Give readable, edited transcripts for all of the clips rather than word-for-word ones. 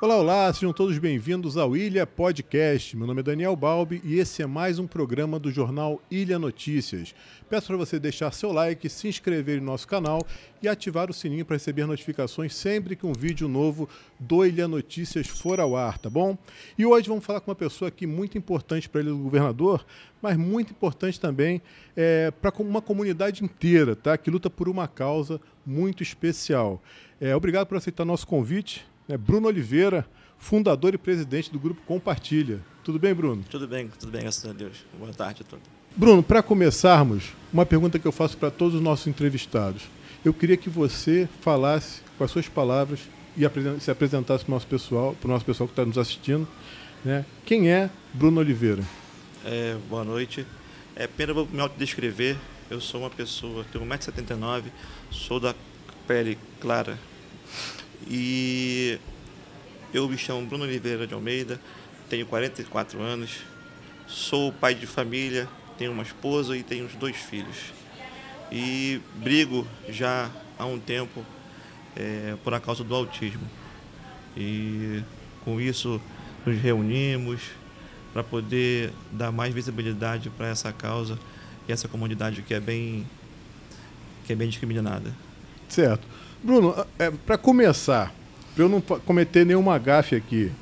Olá, olá, sejam todos bem-vindos ao Ilha Podcast. Meu nome é Daniel Balbi e esse é mais um programa do jornal Ilha Notícias. Peço para você deixar seu like, se inscrever no nosso canal e ativar o sininho para receber notificações sempre que um vídeo novo do Ilha Notícias for ao ar, tá bom? E hoje vamos falar com uma pessoa aqui muito importante para ele, o governador, mas muito importante também para uma comunidade inteira, tá? Que luta por uma causa muito especial. Obrigado por aceitar nosso convite. Bruno Oliveira, fundador e presidente do Grupo Compartilha. Tudo bem, Bruno? Tudo bem, graças a Deus. Boa tarde a todos. Bruno, para começarmos, uma pergunta que eu faço para todos os nossos entrevistados. Eu queria que você falasse com as suas palavras e se apresentasse para o nosso pessoal que está nos assistindo, né? Quem é Bruno Oliveira? Boa noite. Primeiro eu vou me autodescrever. Eu sou uma pessoa, tenho 1,79 m, sou da pele clara. E eu me chamo Bruno Oliveira de Almeida, tenho 44 anos, sou pai de família, tenho uma esposa e tenho 2 filhos. E brigo já há um tempo por a causa do autismo. E com isso nos reunimos para poder dar mais visibilidade para essa causa e essa comunidade que é bem discriminada. Certo. Bruno, para começar, para eu não cometer nenhuma gafe aqui,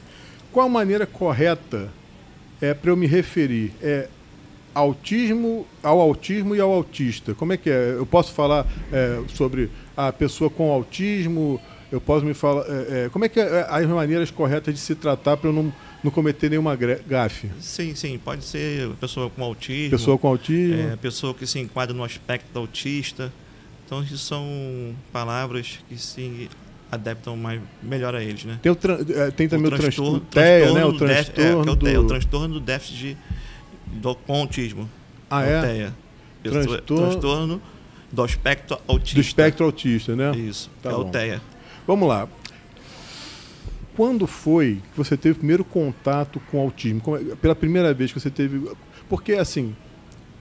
qual a maneira correta para eu me referir? Ao autismo e ao autista? Como é que é? Eu posso falar sobre a pessoa com autismo? Eu posso me falar... como é que é as maneiras corretas de se tratar para eu não cometer nenhuma gafe? Sim, pode ser pessoa com autismo. Pessoa com autismo. Pessoa que se enquadra no aspecto autista. Então, isso são palavras que se adaptam melhor a eles, né? Tem também o transtorno TEA, né? O transtorno do déficit com autismo. É? Transtorno do espectro autista. Do espectro autista, né? Isso, tá o TEA. Vamos lá. Quando foi que você teve o primeiro contato com autismo? Pela primeira vez que você teve... Porque, assim...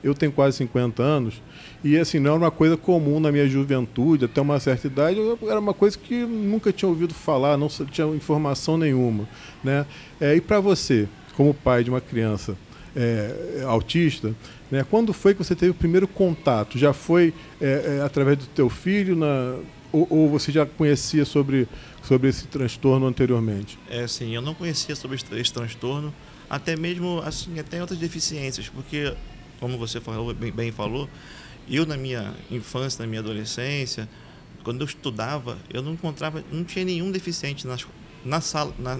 Eu tenho quase 50 anos e assim, não era uma coisa comum na minha juventude, até uma certa idade, era uma coisa que eu nunca tinha ouvido falar, não tinha informação nenhuma, né? E para você, como pai de uma criança autista, né, quando foi que você teve o primeiro contato? Já foi através do teu filho, ou você já conhecia sobre esse transtorno anteriormente? Sim, eu não conhecia sobre esse transtorno, até mesmo assim, até outras deficiências, porque... Como você bem falou, eu na minha infância, na minha adolescência, quando eu estudava, eu não tinha nenhum deficiente na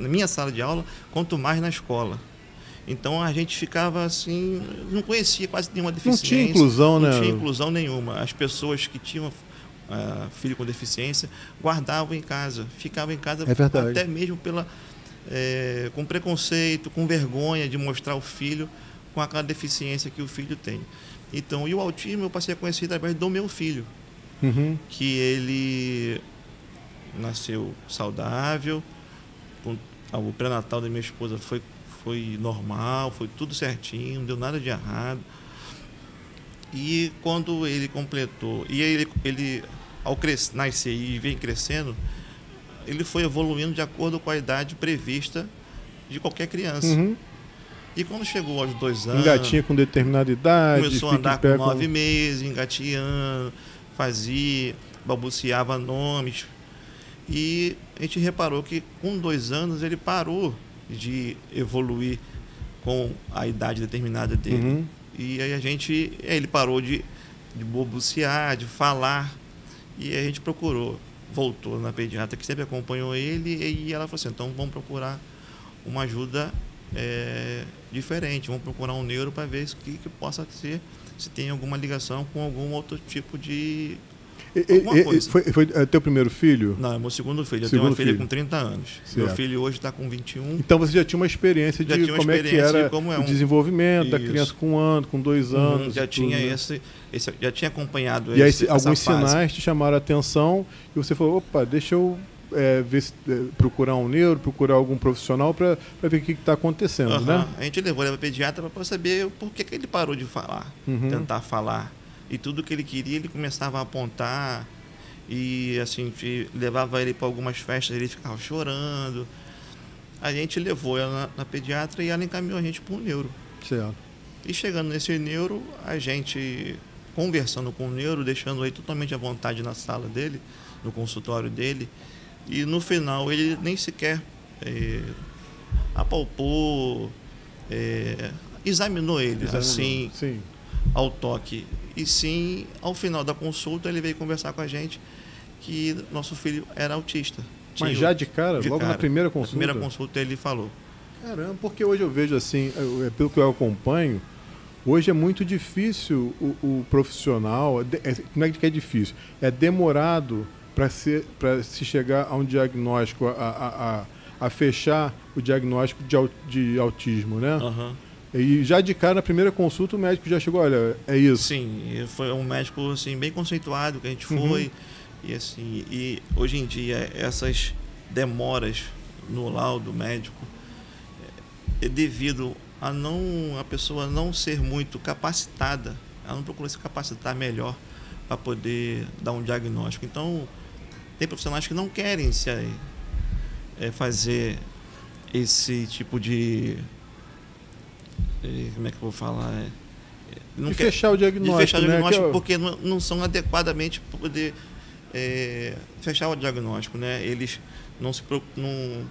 minha sala de aula, quanto mais na escola. Então a gente ficava assim, não conhecia quase nenhuma deficiência. Não tinha inclusão, né? Não tinha inclusão nenhuma. As pessoas que tinham filho com deficiência guardavam em casa, ficavam em casa até mesmo com preconceito, com vergonha de mostrar o filho com aquela deficiência que o filho tem. Então, e o autismo eu passei a conhecer através do meu filho, que ele nasceu saudável, o pré-natal da minha esposa foi normal, foi tudo certinho, não deu nada de errado. E quando ele completou, e ele ao nascer e vem crescendo, ele foi evoluindo de acordo com a idade prevista de qualquer criança. E quando chegou aos 2 anos... Engatinha com determinada idade... Começou a andar com 9 meses, engatinhando, balbuciava nomes. E a gente reparou que com 2 anos ele parou de evoluir com a idade determinada dele. E aí ele parou de balbuciar, de falar. E a gente voltou na pediatra que sempre acompanhou ele, e ela falou assim, então vamos procurar uma ajuda diferente, vamos procurar um neuro para ver o que possa ser, se tem alguma ligação com algum outro tipo de coisa. Foi teu primeiro filho? Não, é meu segundo filho. Eu tenho uma filha com 30 anos. Certo. Meu filho hoje está com 21. Então você já tinha uma experiência de como é que era o desenvolvimento da criança com 1 ano, com 2 anos. Já tinha já tinha acompanhado e aí, alguns sinais te chamaram a atenção e você falou, opa, deixa eu procurar um neuro, procurar algum profissional para ver o que está acontecendo, né? A gente levou ele para pediatra para saber por que ele parou de falar, tentar falar. e tudo que ele queria ele começava a apontar, e assim, levava ele para algumas festas, ele ficava chorando. A gente levou ela na pediatra e ela encaminhou a gente para um neuro. Certo. E chegando nesse neuro, a gente conversando com o neuro, deixando ele totalmente à vontade na sala dele, no consultório dele, e no final ele nem sequer apalpou, examinou ele, assim, sim, ao toque. E sim, ao final da consulta, ele veio conversar com a gente que nosso filho era autista. Mas já de cara? Logo na primeira consulta? Na primeira consulta ele falou. Caramba, porque hoje eu vejo assim, pelo que eu acompanho, hoje é muito difícil o profissional, não é que é difícil, é demorado para se chegar a um diagnóstico, a fechar o diagnóstico de autismo, né? Uhum. E já de cara, na primeira consulta, o médico já chegou, olha, é isso. Sim, foi um médico assim, bem conceituado que a gente foi. E, assim, e hoje em dia, essas demoras no laudo médico é devido a pessoa não ser muito capacitada, ela não procura se capacitar melhor para poder dar um diagnóstico. Então, tem profissionais que não querem fazer esse tipo de... Como é que eu vou falar? Não quer fechar o diagnóstico, fechar o diagnóstico, né? Porque não são adequadamente para poder fechar o diagnóstico, né? Eles não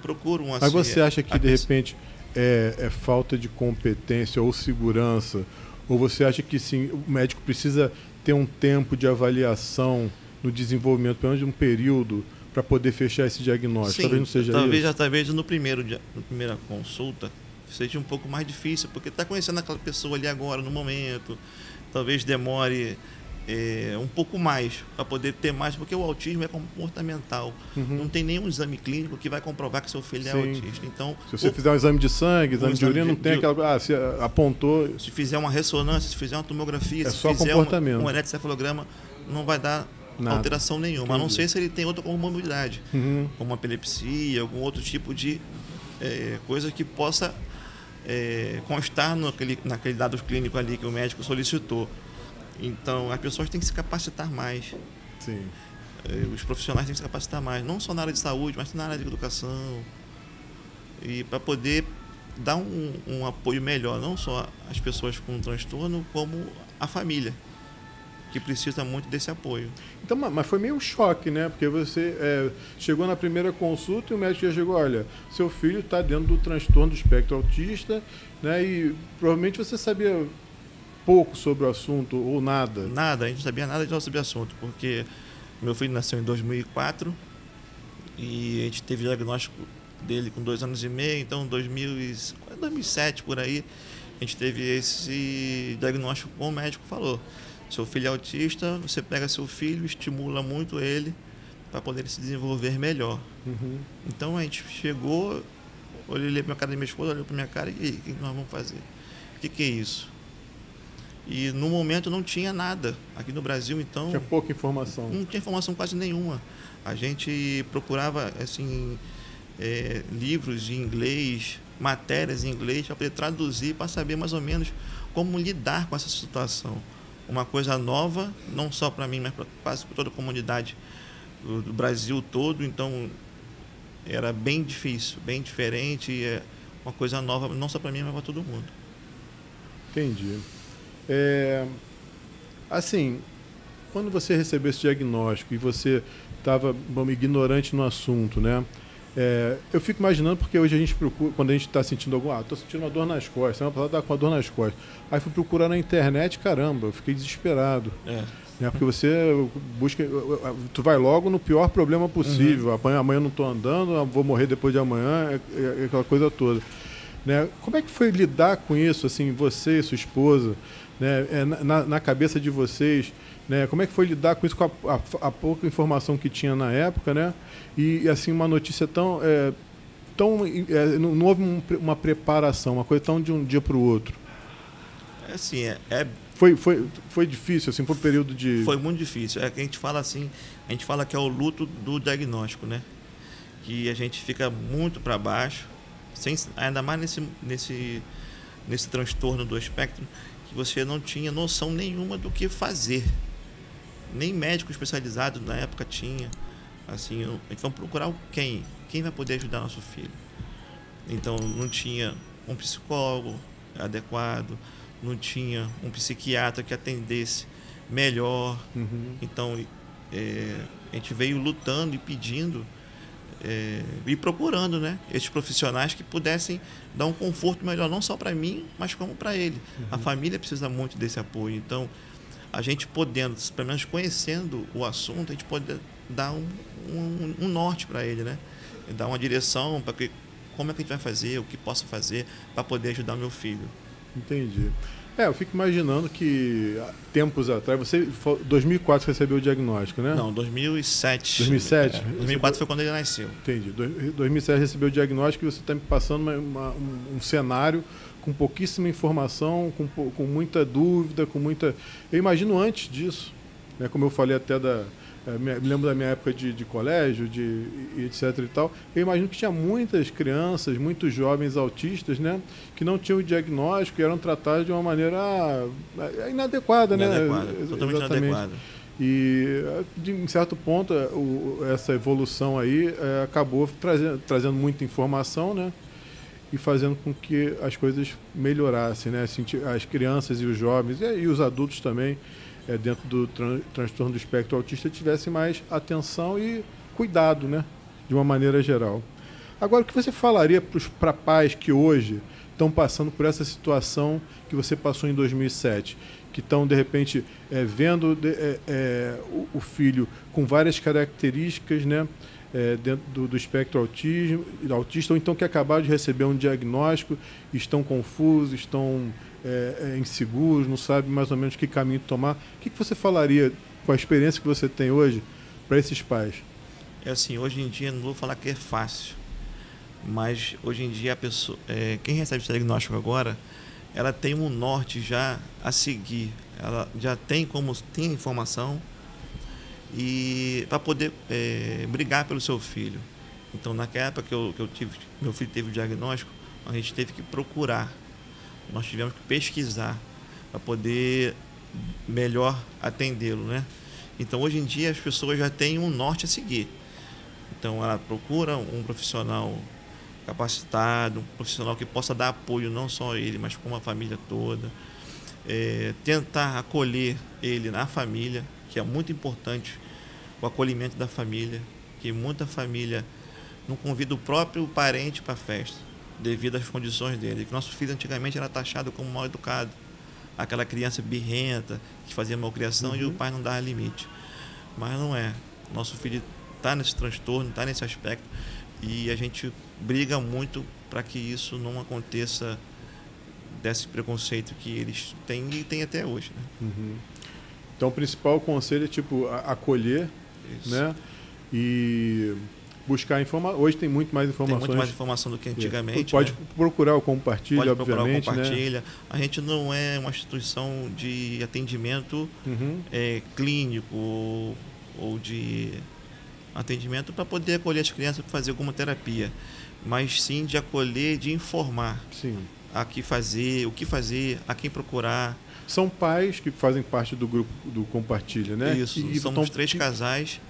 procuram assim. Mas você acha que de repente é falta de competência ou segurança, ou você acha que sim, o médico precisa ter um tempo de avaliação no desenvolvimento, pelo menos de um período, para poder fechar esse diagnóstico? Sim, talvez não seja isso. Talvez na primeira consulta seja um pouco mais difícil, porque está conhecendo aquela pessoa ali agora, no momento. Talvez demore um pouco mais para poder ter mais, porque o autismo é comportamental. Não tem nenhum exame clínico que vai comprovar que seu filho é autista. Então, se você fizer um exame de sangue, exame de urina, não tem aquela... se apontou... Se fizer uma ressonância, se fizer uma tomografia, se só fizer comportamento. um eletrocefalograma, não vai dar alteração nenhuma. A não ser se ele tem outra comorbidade, como uma epilepsia, algum outro tipo de coisa que possa constar naquele dado clínico ali que o médico solicitou. Então, as pessoas têm que se capacitar mais. Sim. Os profissionais têm que se capacitar mais, não só na área de saúde, mas na área de educação. E para poder dar um apoio melhor, não só às pessoas com transtorno, como à família, que precisa muito desse apoio. Então, mas foi meio um choque, né? Porque você chegou na primeira consulta e o médico já chegou, olha, seu filho está dentro do transtorno do espectro autista, né? E provavelmente você sabia pouco sobre o assunto ou nada. Nada, a gente não sabia nada sobre o assunto, porque meu filho nasceu em 2004 e a gente teve o diagnóstico dele com 2 anos e meio, então 2007 por aí, a gente teve esse diagnóstico como o médico falou. Seu filho é autista, você pega seu filho, estimula muito ele para poder se desenvolver melhor. Então a gente chegou, olhei para a cara da minha esposa, olhou para minha cara e o que nós vamos fazer? O que é isso? E no momento não tinha nada aqui no Brasil, então... Tinha pouca informação. Não tinha informação quase nenhuma. A gente procurava assim, livros em inglês, matérias em inglês, para poder traduzir, para saber mais ou menos como lidar com essa situação. Uma coisa nova, não só para mim, mas para quase toda a comunidade do Brasil todo. Então, era bem difícil, bem diferente, uma coisa nova, não só para mim, mas para todo mundo. Entendi. Assim, quando você recebeu esse diagnóstico e você estava ignorante no assunto, né? Eu fico imaginando, porque hoje a gente procura, quando a gente está sentindo estou sentindo uma dor nas costas, semana passada estava com uma dor nas costas. Aí fui procurar na internet, caramba, eu fiquei desesperado. Né? Porque você busca, tu vai logo no pior problema possível. Amanhã não estou andando, vou morrer depois de amanhã, aquela coisa toda. Né? Como é que foi lidar com isso, assim, você e sua esposa, né? Na cabeça de vocês, né? Como é que foi lidar com isso, com a pouca informação que tinha na época, né? E assim, uma notícia tão... não houve uma preparação, uma coisa tão de um dia para o outro. Assim, Foi difícil, assim, por um período de... Foi muito difícil. Que a gente fala assim, a gente fala que é o luto do diagnóstico, né? Que a gente fica muito para baixo, ainda mais nesse transtorno do espectro, que você não tinha noção nenhuma do que fazer. Nem médico especializado na época tinha. Assim, a gente vai procurar quem? Quem vai poder ajudar nosso filho? Então, não tinha um psicólogo adequado, não tinha um psiquiatra que atendesse melhor. Então, a gente veio lutando e pedindo e procurando, né, esses profissionais que pudessem dar um conforto melhor, não só para mim, mas como para ele. A família precisa muito desse apoio. Então, a gente podendo, pelo menos conhecendo o assunto, a gente pode dar um norte para ele, né? Dar uma direção para como é que a gente vai fazer, o que posso fazer para poder ajudar meu filho. Entendi. Eu fico imaginando que tempos atrás, você 2004 recebeu o diagnóstico, né? Não, 2007. 2007? 2004 foi quando ele nasceu. Entendi. 2007 recebeu o diagnóstico e você está me passando um cenário com pouquíssima informação, com muita dúvida, com muita... Eu imagino antes disso, né, como eu falei até me lembro da minha época de colégio, etc e tal, eu imagino que tinha muitas crianças, muitos jovens autistas, né, que não tinham o diagnóstico e eram tratados de uma maneira inadequada, né? Totalmente inadequada. E, em certo ponto, essa evolução aí acabou trazendo muita informação, né, e fazendo com que as coisas melhorassem, né, assim, as crianças e os jovens, e os adultos também, dentro do transtorno do espectro autista, tivessem mais atenção e cuidado, né, de uma maneira geral. Agora, o que você falaria para pais que hoje estão passando por essa situação que você passou em 2007, que estão, de repente, vendo o filho com várias características, né, dentro do espectro autista, ou então que acabaram de receber um diagnóstico, estão confusos, estão inseguros, não sabem mais ou menos que caminho tomar. O que você falaria, com a experiência que você tem hoje, para esses pais? Assim, hoje em dia, não vou falar que é fácil, mas hoje em dia a pessoa, quem recebe esse diagnóstico agora, ela tem um norte já a seguir, ela já tem informação e para poder brigar pelo seu filho. Então, naquela época que meu filho teve o diagnóstico, a gente teve que procurar, nós tivemos que pesquisar para poder melhor atendê-lo, né? Então, hoje em dia, as pessoas já têm um norte a seguir. Então, ela procura um profissional capacitado, um profissional que possa dar apoio não só a ele, mas como a família toda. Tentar acolher ele na família, que é muito importante, o acolhimento da família, que muita família não convida o próprio parente para a festa, devido às condições dele. Que nosso filho antigamente era taxado como mal educado, aquela criança birrenta, que fazia malcriação e o pai não dava limite. Mas não é. Nosso filho está nesse transtorno, está nesse aspecto, e a gente briga muito para que isso não aconteça, desse preconceito que eles têm e têm até hoje, né? Então, o principal conselho é acolher, isso, né? E buscar informação. Hoje tem muito mais informações. Tem muito mais informação do que antigamente. Pode, né, procurar o Compartilha, pode obviamente. Procurar o Compartilha. Né? A gente não é uma instituição de atendimento clínico ou de atendimento para poder acolher as crianças para fazer alguma terapia, mas sim de acolher, de informar. Sim. O que fazer, a quem procurar. São pais que fazem parte do grupo do Compartilha, né? Isso, somos 3 casais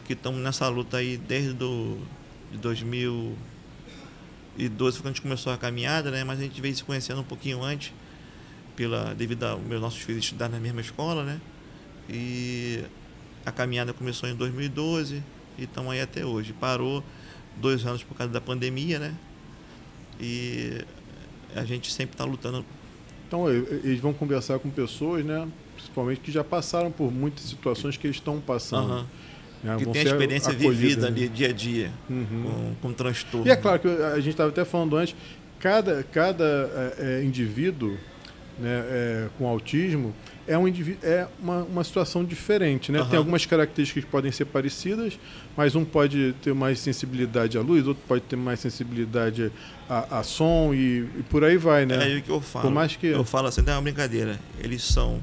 que estamos nessa luta aí desde de 2012, quando a gente começou a caminhada, né? Mas a gente veio se conhecendo um pouquinho antes, devido aos nossos filhos estudar na mesma escola, né? E a caminhada começou em 2012 e estamos aí até hoje. Parou 2 anos por causa da pandemia, né? E a gente sempre está lutando. Então, eles vão conversar com pessoas, né, principalmente que já passaram por muitas situações que eles estão passando. Né, que tem a experiência vivida ali, dia a dia, com transtorno. E é claro que a gente estava até falando antes, cada indivíduo, né, com autismo é uma situação diferente, né? Tem algumas características que podem ser parecidas, mas um pode ter mais sensibilidade à luz, outro pode ter mais sensibilidade a som e por aí vai, né? É aí que eu falo. Por mais que... Eu falo assim, não é uma brincadeira. Eles são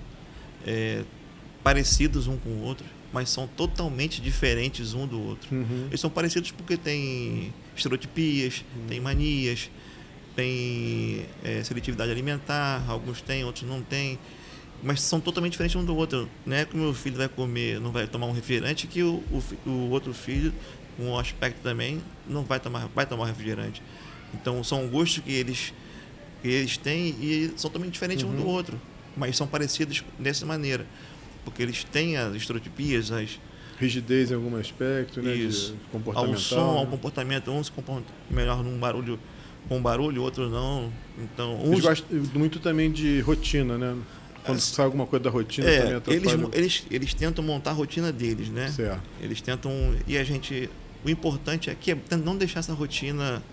parecidos um com o outro, mas são totalmente diferentes um do outro. Eles são parecidos porque têm estereotipias, têm manias, têm seletividade alimentar, alguns têm, outros não têm, mas são totalmente diferentes um do outro. Não é que o meu filho vai comer, não vai tomar um refrigerante, que o outro filho, com um aspecto também, não vai tomar refrigerante. Então, são gostos que eles têm e são totalmente diferentes um do outro, mas são parecidos dessa maneira, porque eles têm as estereotipias, as rigidez em algum aspecto, né? Isso. De comportamental. Ao som, ao comportamento, um se comporta melhor com barulho, outro não. Então, eles gostam muito também de rotina, né? Quando sai alguma coisa da rotina também atrapalha. Eles tentam montar a rotina deles, né? Certo. Eles tentam, o importante é que não deixar essa rotina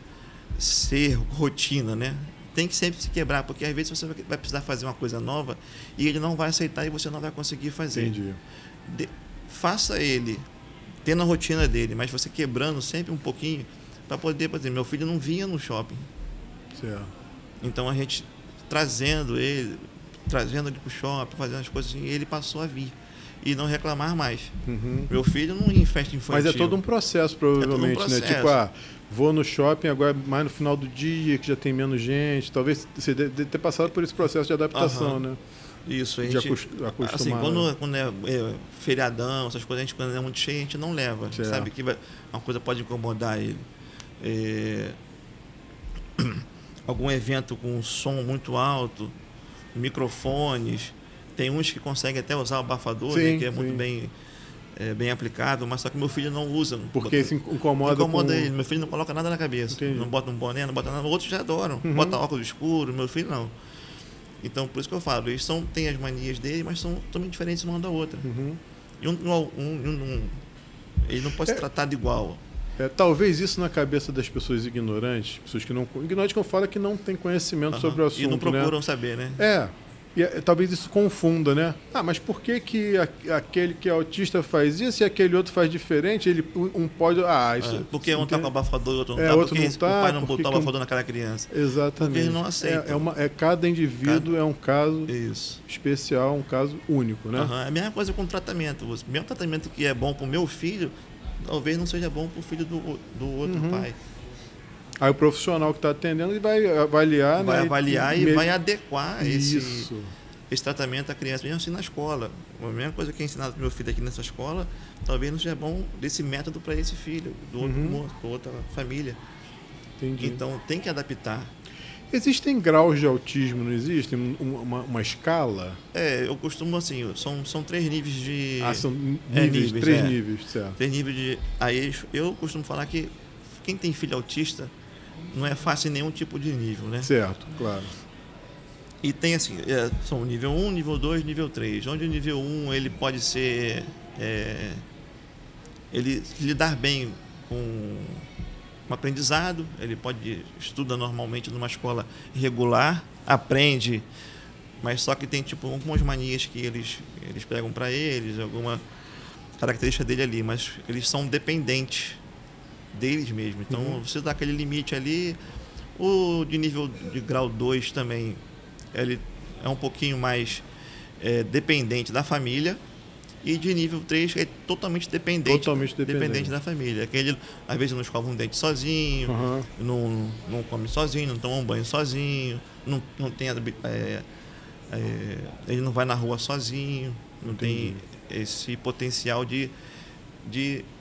ser rotina, né? Tem que sempre se quebrar, porque às vezes você vai precisar fazer uma coisa nova e ele não vai aceitar e você não vai conseguir fazer. Entendi. Faça ele tendo a rotina dele, mas você quebrando sempre um pouquinho para poder, por exemplo, meu filho não vinha no shopping. Certo. Então a gente trazendo ele para o shopping, fazendo as coisas assim, ele passou a vir e não reclamar mais. Meu filho não ia em festa infantil. Mas é todo um processo, provavelmente, né? Tipo, vou no shopping agora mais no final do dia, que já tem menos gente. Talvez você deve ter passado por esse processo de adaptação, né? Isso, a gente acostumar. Assim, quando é feriadão, essas coisas, quando é muito cheio, a gente não leva. Certo. Sabe que uma coisa pode incomodar ele. Algum evento com som muito alto, microfones. Tem uns que conseguem até usar o abafador, né, que é muito bem aplicado, mas só que meu filho não usa. Porque isso incomoda ele. Meu filho não coloca nada na cabeça. Entendi. Não bota um boné, não bota nada. Outros já adoram. Bota óculos escuros, meu filho não. Então, por isso que eu falo, eles têm as manias dele, mas são totalmente diferentes uma da outra. E ele não pode ser tratado igual. Talvez isso na cabeça das pessoas ignorantes, pessoas que não... Ignorantes que eu falo é que não têm conhecimento sobre o assunto, e não procuram saber, né? E talvez isso confunda, né? Mas por que aquele que é autista faz isso e aquele outro faz diferente? Um pode... Isso, porque um está com abafador e outro não está. Outro porque não tá, o pai não botou abafador naquela criança. Exatamente. Porque ele não aceita. Cada indivíduo é um caso isso. especial, um caso único, né? É a mesma coisa com o tratamento. O mesmo tratamento que é bom para o meu filho, talvez não seja bom para o filho do outro pai. Aí o profissional que está atendendo ele vai avaliar, e vai adequar esse tratamento à criança, mesmo assim na escola. A mesma coisa que é ensinado para meu filho aqui nessa escola, talvez não seja bom desse método para esse filho, do outro moço, para outra família. Entendi. Então tem que adaptar. Existem graus de autismo, não existem? Uma escala? Eu costumo assim, são 3 níveis de... são níveis, 3 níveis, certo. 3 níveis de... Aí eu costumo falar que quem tem filho autista não é fácil em nenhum tipo de nível, né? Certo, claro. E tem assim, são nível 1, nível 2, nível 3. Onde o nível 1 ele pode ser... ele lidar bem com um aprendizado, ele estuda normalmente numa escola regular, aprende, mas só que tem tipo algumas manias que eles pegam para eles, alguma característica dele ali, mas eles são dependentes deles mesmos. Então, você dá aquele limite ali. O de nível de grau 2 também, ele é um pouquinho mais dependente da família. E de nível 3 é totalmente dependente da família. Aquele, às vezes, não escova um dente sozinho, não come sozinho, não toma um banho sozinho, não tem ele não vai na rua sozinho, não tem esse potencial de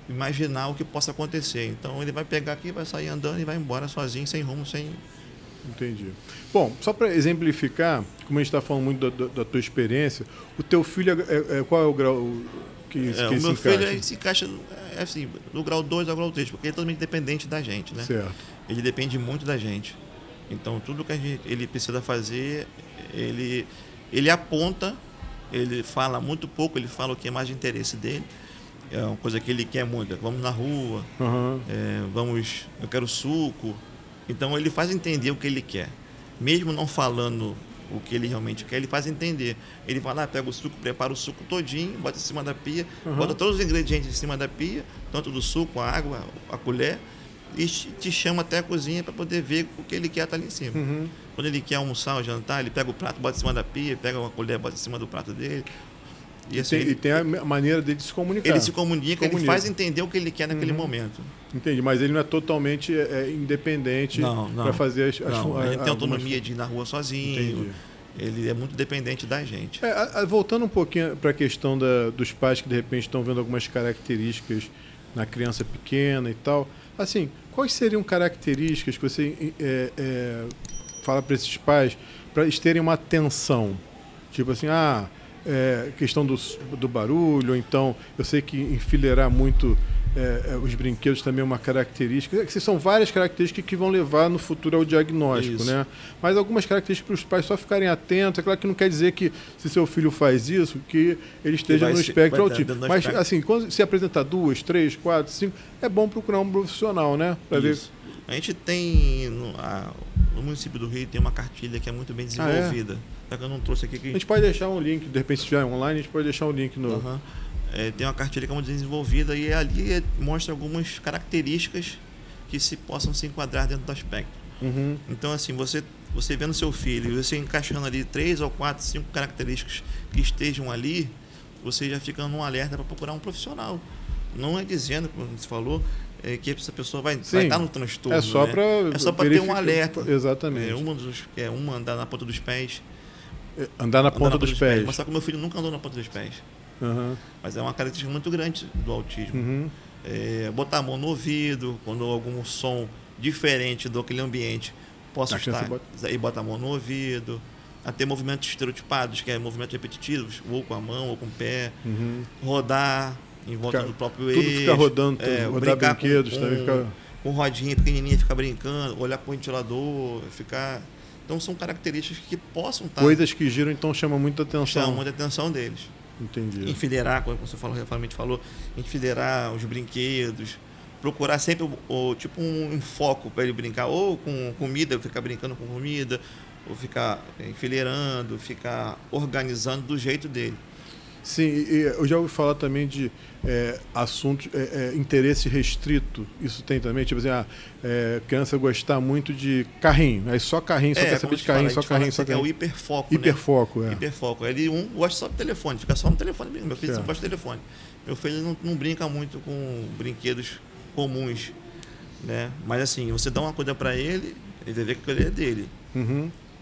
imaginar o que possa acontecer. Então ele vai pegar aqui, vai sair andando e vai embora sozinho, sem rumo, sem... Entendi. Bom, só para exemplificar, como a gente está falando muito da tua experiência, o teu filho, qual é o grau que se encaixa? O meu filho se encaixa assim, do grau 2 ao grau 3, porque ele é totalmente dependente da gente, né? Certo. Ele depende muito da gente. Então tudo que ele precisa fazer, ele aponta, ele fala muito pouco, ele fala o que é mais de interesse dele. É uma coisa que ele quer muito. Vamos na rua, eu quero suco. Então ele faz entender o que ele quer. Mesmo não falando o que ele realmente quer, ele faz entender. Ele vai lá, pega o suco, prepara o suco todinho, bota em cima da pia, bota todos os ingredientes em cima da pia, tanto do suco, a água, a colher, e te chama até a cozinha para poder ver o que ele quer estar ali em cima. Quando ele quer almoçar ou jantar, ele pega o prato, bota em cima da pia, pega uma colher, bota em cima do prato dele. E, assim, e tem a maneira dele se comunicar. Ele se comunica, ele faz entender o que ele quer naquele momento. Entendi, mas ele não é totalmente independente para fazer as ele tem autonomia de ir na rua sozinho. Entendi. Ele é muito dependente da gente. Voltando um pouquinho para a questão dos pais que de repente estão vendo algumas características na criança pequena e tal, assim, quais seriam características que você fala para esses pais para eles terem uma atenção? Tipo assim, questão do barulho, ou então eu sei que enfileirar muito os brinquedos também é uma característica, que são várias características que vão levar no futuro ao diagnóstico, né? Mas algumas características para os pais só ficarem atentos. É claro que não quer dizer que se seu filho faz isso, que ele esteja no espectro autista. Mas assim, quando se apresentar 2, 3, 4, 5, é bom procurar um profissional, né? Para ver. A gente tem no município do Rio tem uma cartilha que é muito bem desenvolvida. Só que eu não trouxe aqui. A gente pode deixar um link, de repente se estiver online, a gente pode deixar um link no... tem uma cartilha que é muito desenvolvida e ali mostra algumas características que possam se enquadrar dentro do aspecto. Então, assim, você vendo seu filho, você encaixando ali 3 ou 4, 5 características que estejam ali, você já fica num alerta para procurar um profissional. Não é dizendo, como você falou, que essa pessoa vai estar no transtorno. É só para ter um alerta. Exatamente. Uma andar na ponta dos pés. Andar na ponta dos pés. Mas só que meu filho nunca andou na ponta dos pés. Mas é uma característica muito grande do autismo. Botar a mão no ouvido, quando algum som diferente daquele ambiente possa estar, aí bota a mão no ouvido. A ter movimentos estereotipados, que é movimentos repetitivos, ou com a mão ou com o pé. Rodar em volta do próprio eixo. Tudo fica rodando, rodar brinquedos também. Com rodinha pequenininha, ficar brincando, olhar para o ventilador, ficar... Então, são características que possam estar... Coisas que giram, então, chamam muita atenção. Chamam muita atenção deles. Entendi. Enfileirar, como você falou, enfileirar os brinquedos, procurar sempre tipo um foco para ele brincar, ou com comida, ficar brincando com comida, ou ficar enfileirando, ficar organizando do jeito dele. Sim, e eu já ouvi falar também de assuntos, interesse restrito, isso tem também, tipo assim, criança gostar muito de carrinho, aí só carrinho, só quer saber de carrinho, só carrinho, só carrinho. É o hiperfoco, hiperfoco, né? Hiperfoco. Ele gosta só do telefone, fica só no telefone. Meu filho não gosta de telefone. Meu filho não brinca muito com brinquedos comuns, né? Mas assim, você dá uma coisa para ele vai ver que ele é dele.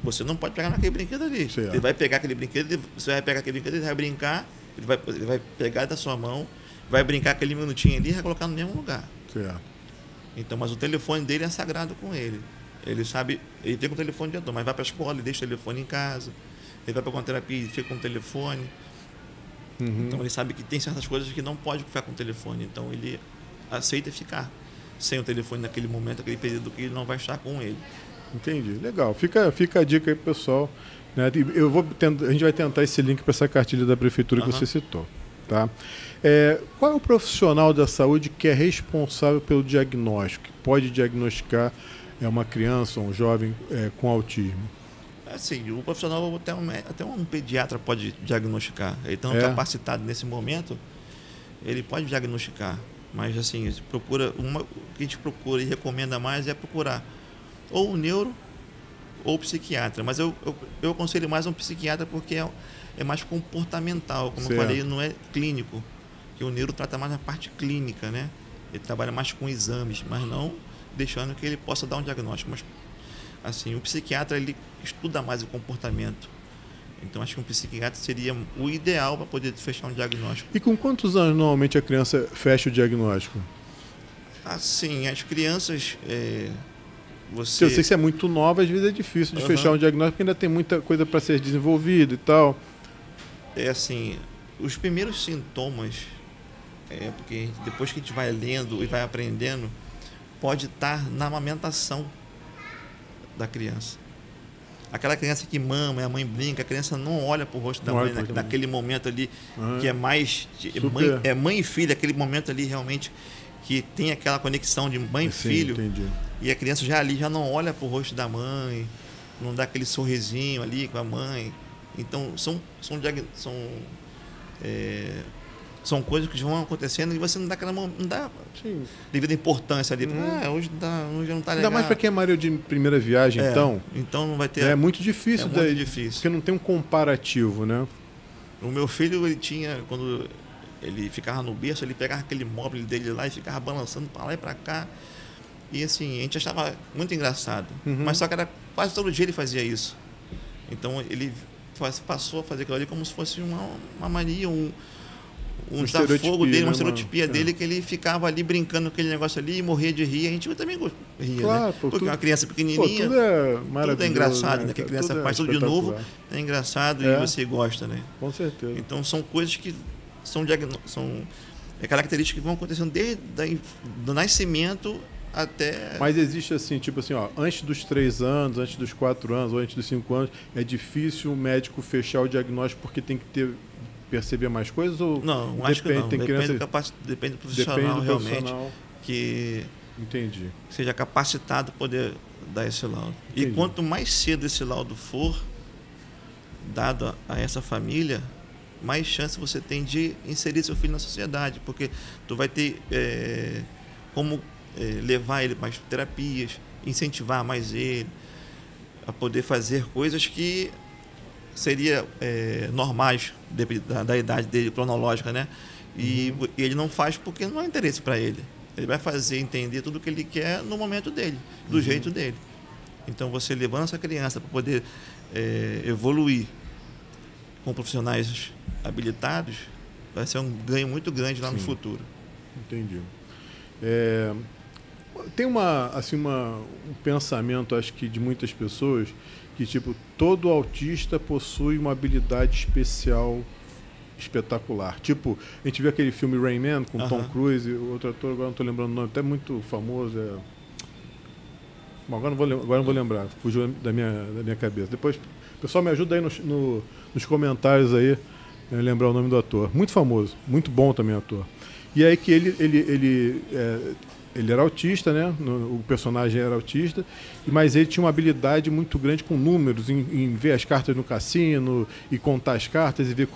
Você não pode pegar naquele brinquedo ali. Certo. Ele vai pegar aquele brinquedo, você vai pegar aquele brinquedo, ele vai brincar, ele vai pegar da sua mão, vai brincar aquele minutinho ali e vai colocar no mesmo lugar. Certo. Então, mas o telefone dele é sagrado com ele. Ele sabe, ele tem um telefone de adulto, mas vai para a escola, ele deixa o telefone em casa. Ele vai para uma terapia e fica com o telefone. Então, ele sabe que tem certas coisas que não pode ficar com o telefone. Então, ele aceita ficar sem o telefone naquele momento, naquele período que ele não vai estar com ele. Entendi. Legal. Fica a dica aí, pessoal. Né? A gente vai tentar esse link para essa cartilha da prefeitura que você citou. Tá? Qual é o profissional da saúde que é responsável pelo diagnóstico, que pode diagnosticar uma criança ou um jovem com autismo? Assim, o profissional, até um pediatra pode diagnosticar. Ele está capacitado nesse momento, ele pode diagnosticar. Mas assim, o que a gente procura e recomenda mais é procurar ou o neuro ou o psiquiatra. Mas eu aconselho mais um psiquiatra porque é mais comportamental. Como eu falei, não é clínico. Que o neuro trata mais na parte clínica, né? Ele trabalha mais com exames, mas não deixando que ele possa dar um diagnóstico. Mas, assim, o psiquiatra, ele estuda mais o comportamento. Então, acho que um psiquiatra seria o ideal para poder fechar um diagnóstico. E com quantos anos, normalmente, a criança fecha o diagnóstico? Assim, as crianças... Eu sei que se é muito nova, às vezes é difícil de fechar um diagnóstico, porque ainda tem muita coisa para ser desenvolvida e tal. Assim, os primeiros sintomas, porque depois que a gente vai lendo e vai aprendendo, pode estar na amamentação da criança. Aquela criança que mama, a mãe brinca, a criança não olha para o rosto da mãe naquele momento ali, que é mais... mãe e filha, aquele momento ali realmente que tem aquela conexão de mãe e filho. Entendi. E a criança já não olha para o rosto da mãe, não dá aquele sorrisinho ali com a mãe. Então, são coisas que vão acontecendo e você não dá devida importância ali. Hoje não está legal. Ainda mais para quem é marido de primeira viagem, então. Então não vai ter... É muito difícil. Muito difícil. Porque não tem um comparativo, né? O meu filho, ele tinha, quando ele ficava no berço, ele pegava aquele móvel dele lá e ficava balançando para lá e para cá. E assim, a gente achava muito engraçado. Mas só que era quase todo dia ele fazia isso. Então ele passou a fazer aquilo ali como se fosse uma mania, um desafogo dele, uma estereotipia dele, que ele ficava ali brincando com aquele negócio ali e morria de rir. A gente também ria, claro, né? Porque uma criança pequenininha, tudo é engraçado, né? Que a criança faz tudo de novo, é engraçado e você gosta, né? Com certeza. Então são coisas que são características que vão acontecendo desde do nascimento até... Mas existe assim, tipo assim, ó, antes dos 3 anos, antes dos 4 anos, ou antes dos 5 anos, é difícil o médico fechar o diagnóstico porque tem que perceber mais coisas? Ou não, acho que não. Depende do profissional, realmente. Que Entendi. Seja capacitado para poder dar esse laudo. Entendi. E quanto mais cedo esse laudo for dado a essa família, mais chance você tem de inserir seu filho na sociedade, porque tu vai ter como levar ele para mais terapias, incentivar mais ele a poder fazer coisas que seria normais da idade dele, cronológica, né? E ele não faz porque não há interesse para ele. Ele vai fazer entender tudo o que ele quer no momento dele, do jeito dele. Então, você levando essa criança para poder evoluir com profissionais habilitados, vai ser um ganho muito grande lá no futuro. Entendi. Tem um pensamento, acho que de muitas pessoas, que tipo, todo autista possui uma habilidade especial espetacular. Tipo, a gente viu aquele filme Rain Man com Tom Cruise e outro ator, agora não estou lembrando o nome, até muito famoso. Bom, agora não vou lembrar, fugiu da minha cabeça. Depois, o pessoal me ajuda aí nos comentários aí, lembrar o nome do ator. Muito famoso, muito bom também ator. E aí que ele era autista, né? O personagem era autista, mas ele tinha uma habilidade muito grande com números, em ver as cartas no cassino e contar as cartas e ver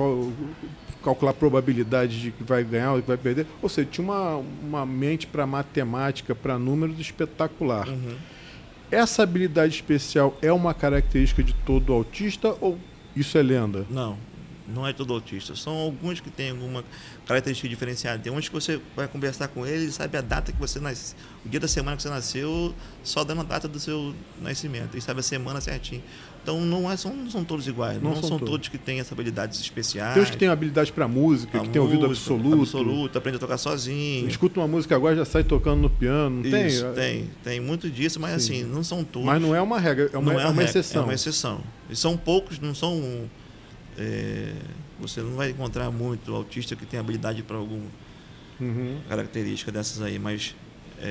calcular a probabilidade de que vai ganhar ou que vai perder. Ou seja, tinha uma mente para matemática, para números espetacular. Essa habilidade especial é uma característica de todo autista ou isso é lenda? Não é todo autista. São alguns que têm alguma característica diferenciada. Tem uns que você vai conversar com ele e sabe a data que você nasceu, o dia da semana que você nasceu, só dando a data do seu nascimento. E sabe a semana certinho. Então não são todos iguais. Não são todos que têm essas habilidades especiais. Tem uns que têm habilidade para música, que tem ouvido absoluto. Aprende a tocar sozinho. Escuta uma música agora já sai tocando no piano. Não tem muito disso, mas assim, não são todos. Mas não é uma regra, é uma exceção. É uma exceção. E são poucos, não são... você não vai encontrar muito autista que tem habilidade para alguma característica dessas aí, mas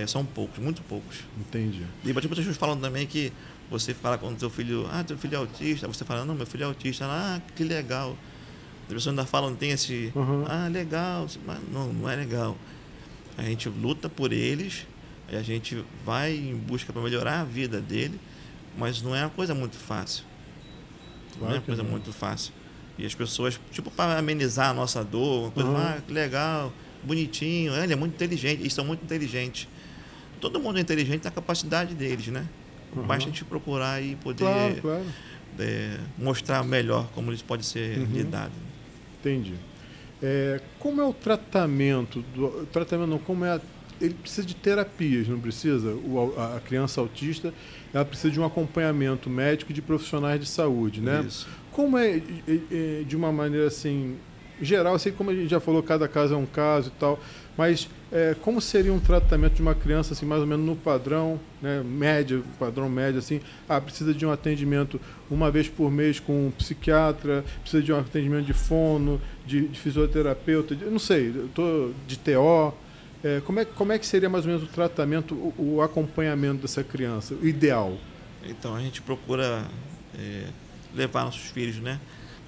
são poucos, muito poucos. Entendi. E muitas pessoas falam também que você fala com o teu filho, teu filho é autista, você fala, não, meu filho é autista, que legal. As pessoas ainda falam, tem esse, legal, mas não é legal. A gente luta por eles, a gente vai em busca para melhorar a vida dele, mas não é uma coisa muito fácil. Não é uma coisa muito fácil. E as pessoas, tipo, para amenizar a nossa dor, uma coisa, que legal, bonitinho, ele é muito inteligente, eles são muito inteligentes. Todo mundo é inteligente na capacidade deles, né? Basta a gente procurar e poder mostrar melhor como eles podem ser lidados. Entendi. Como é o tratamento? Ele precisa de terapias, não precisa? A criança autista, ela precisa de um acompanhamento médico de profissionais de saúde, né? Isso. Como de uma maneira assim, geral, sei como a gente já falou, cada caso é um caso e tal, mas como seria um tratamento de uma criança, assim, mais ou menos no padrão, né, padrão médio, assim, precisa de um atendimento uma vez por mês com um psiquiatra, precisa de um atendimento de fono, de fisioterapeuta, não sei, de TO. Como é que seria mais ou menos o tratamento, o acompanhamento dessa criança, o ideal? Então, a gente procura levar nossos filhos, né?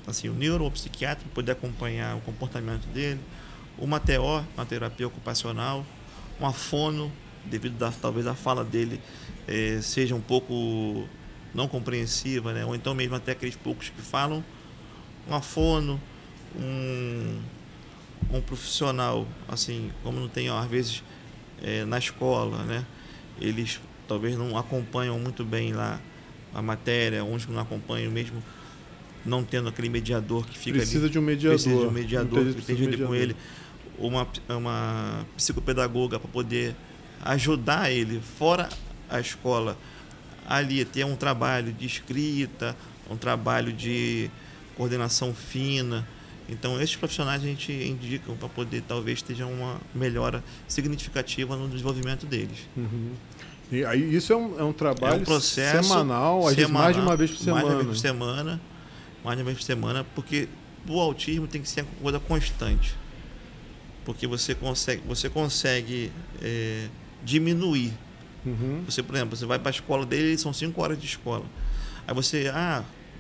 Assim, o neuropsiquiatra, para poder acompanhar o comportamento dele, uma TO, uma terapia ocupacional, uma fono, devido talvez a fala dele seja um pouco não compreensiva, né? Ou então mesmo até aqueles poucos que falam, uma fono, um profissional, assim, como não tem, às vezes, na escola, né? Eles talvez não acompanham muito bem lá a matéria, uns que não acompanham mesmo não tendo aquele mediador que fica precisa ali. De um mediador. Precisa de um mediador que esteja ali com ele. Uma psicopedagoga para poder ajudar ele, fora a escola, ali ter um trabalho de escrita, um trabalho de coordenação fina. Então, esses profissionais a gente indica para poder, talvez, esteja uma melhora significativa no desenvolvimento deles. Uhum. E aí, isso é um trabalho processo semanal, às vezes mais de uma vez por semana. Mais de uma vez por semana, porque o autismo tem que ser uma coisa constante. Porque você consegue diminuir. Uhum. Você, por exemplo, você vai para a escola dele, são 5 horas de escola. Aí você,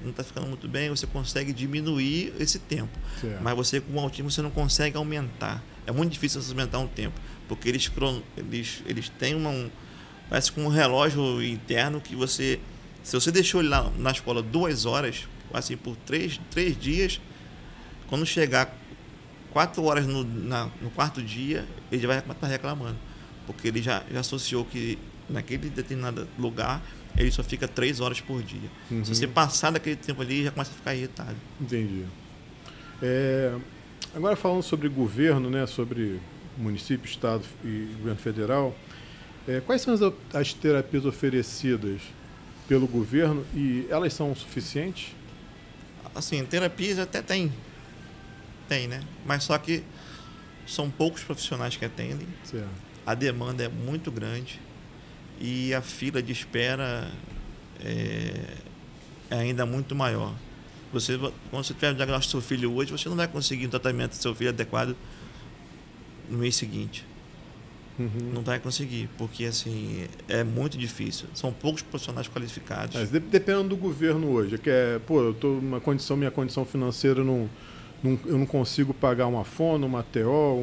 não está ficando muito bem, você consegue diminuir esse tempo. Certo. Mas você, com o autismo, você não consegue aumentar. É muito difícil você aumentar um tempo, porque eles têm parece com um relógio interno que você, se você deixou ele lá na escola 2 horas, assim, por 3 dias, quando chegar 4 horas no 4º dia, ele já vai estar reclamando, porque ele já associou que naquele determinado lugar ele só fica 3 horas por dia. Uhum. Se você passar daquele tempo ali, já começa a ficar irritado. Entendi. Agora falando sobre governo, né, sobre município, estado e governo federal, quais são as terapias oferecidas pelo governo e elas são suficientes? Assim, terapias até tem, né? Mas só que são poucos profissionais que atendem. Certo. A demanda é muito grande e a fila de espera é ainda muito maior. Quando você tiver o diagnóstico do seu filho hoje, você não vai conseguir um tratamento do seu filho adequado no mês seguinte. Uhum. Não vai conseguir, porque assim, é muito difícil. São poucos profissionais qualificados. Mas dependendo do governo hoje, eu tô numa condição, minha condição financeira eu não consigo pagar uma fono, uma TO,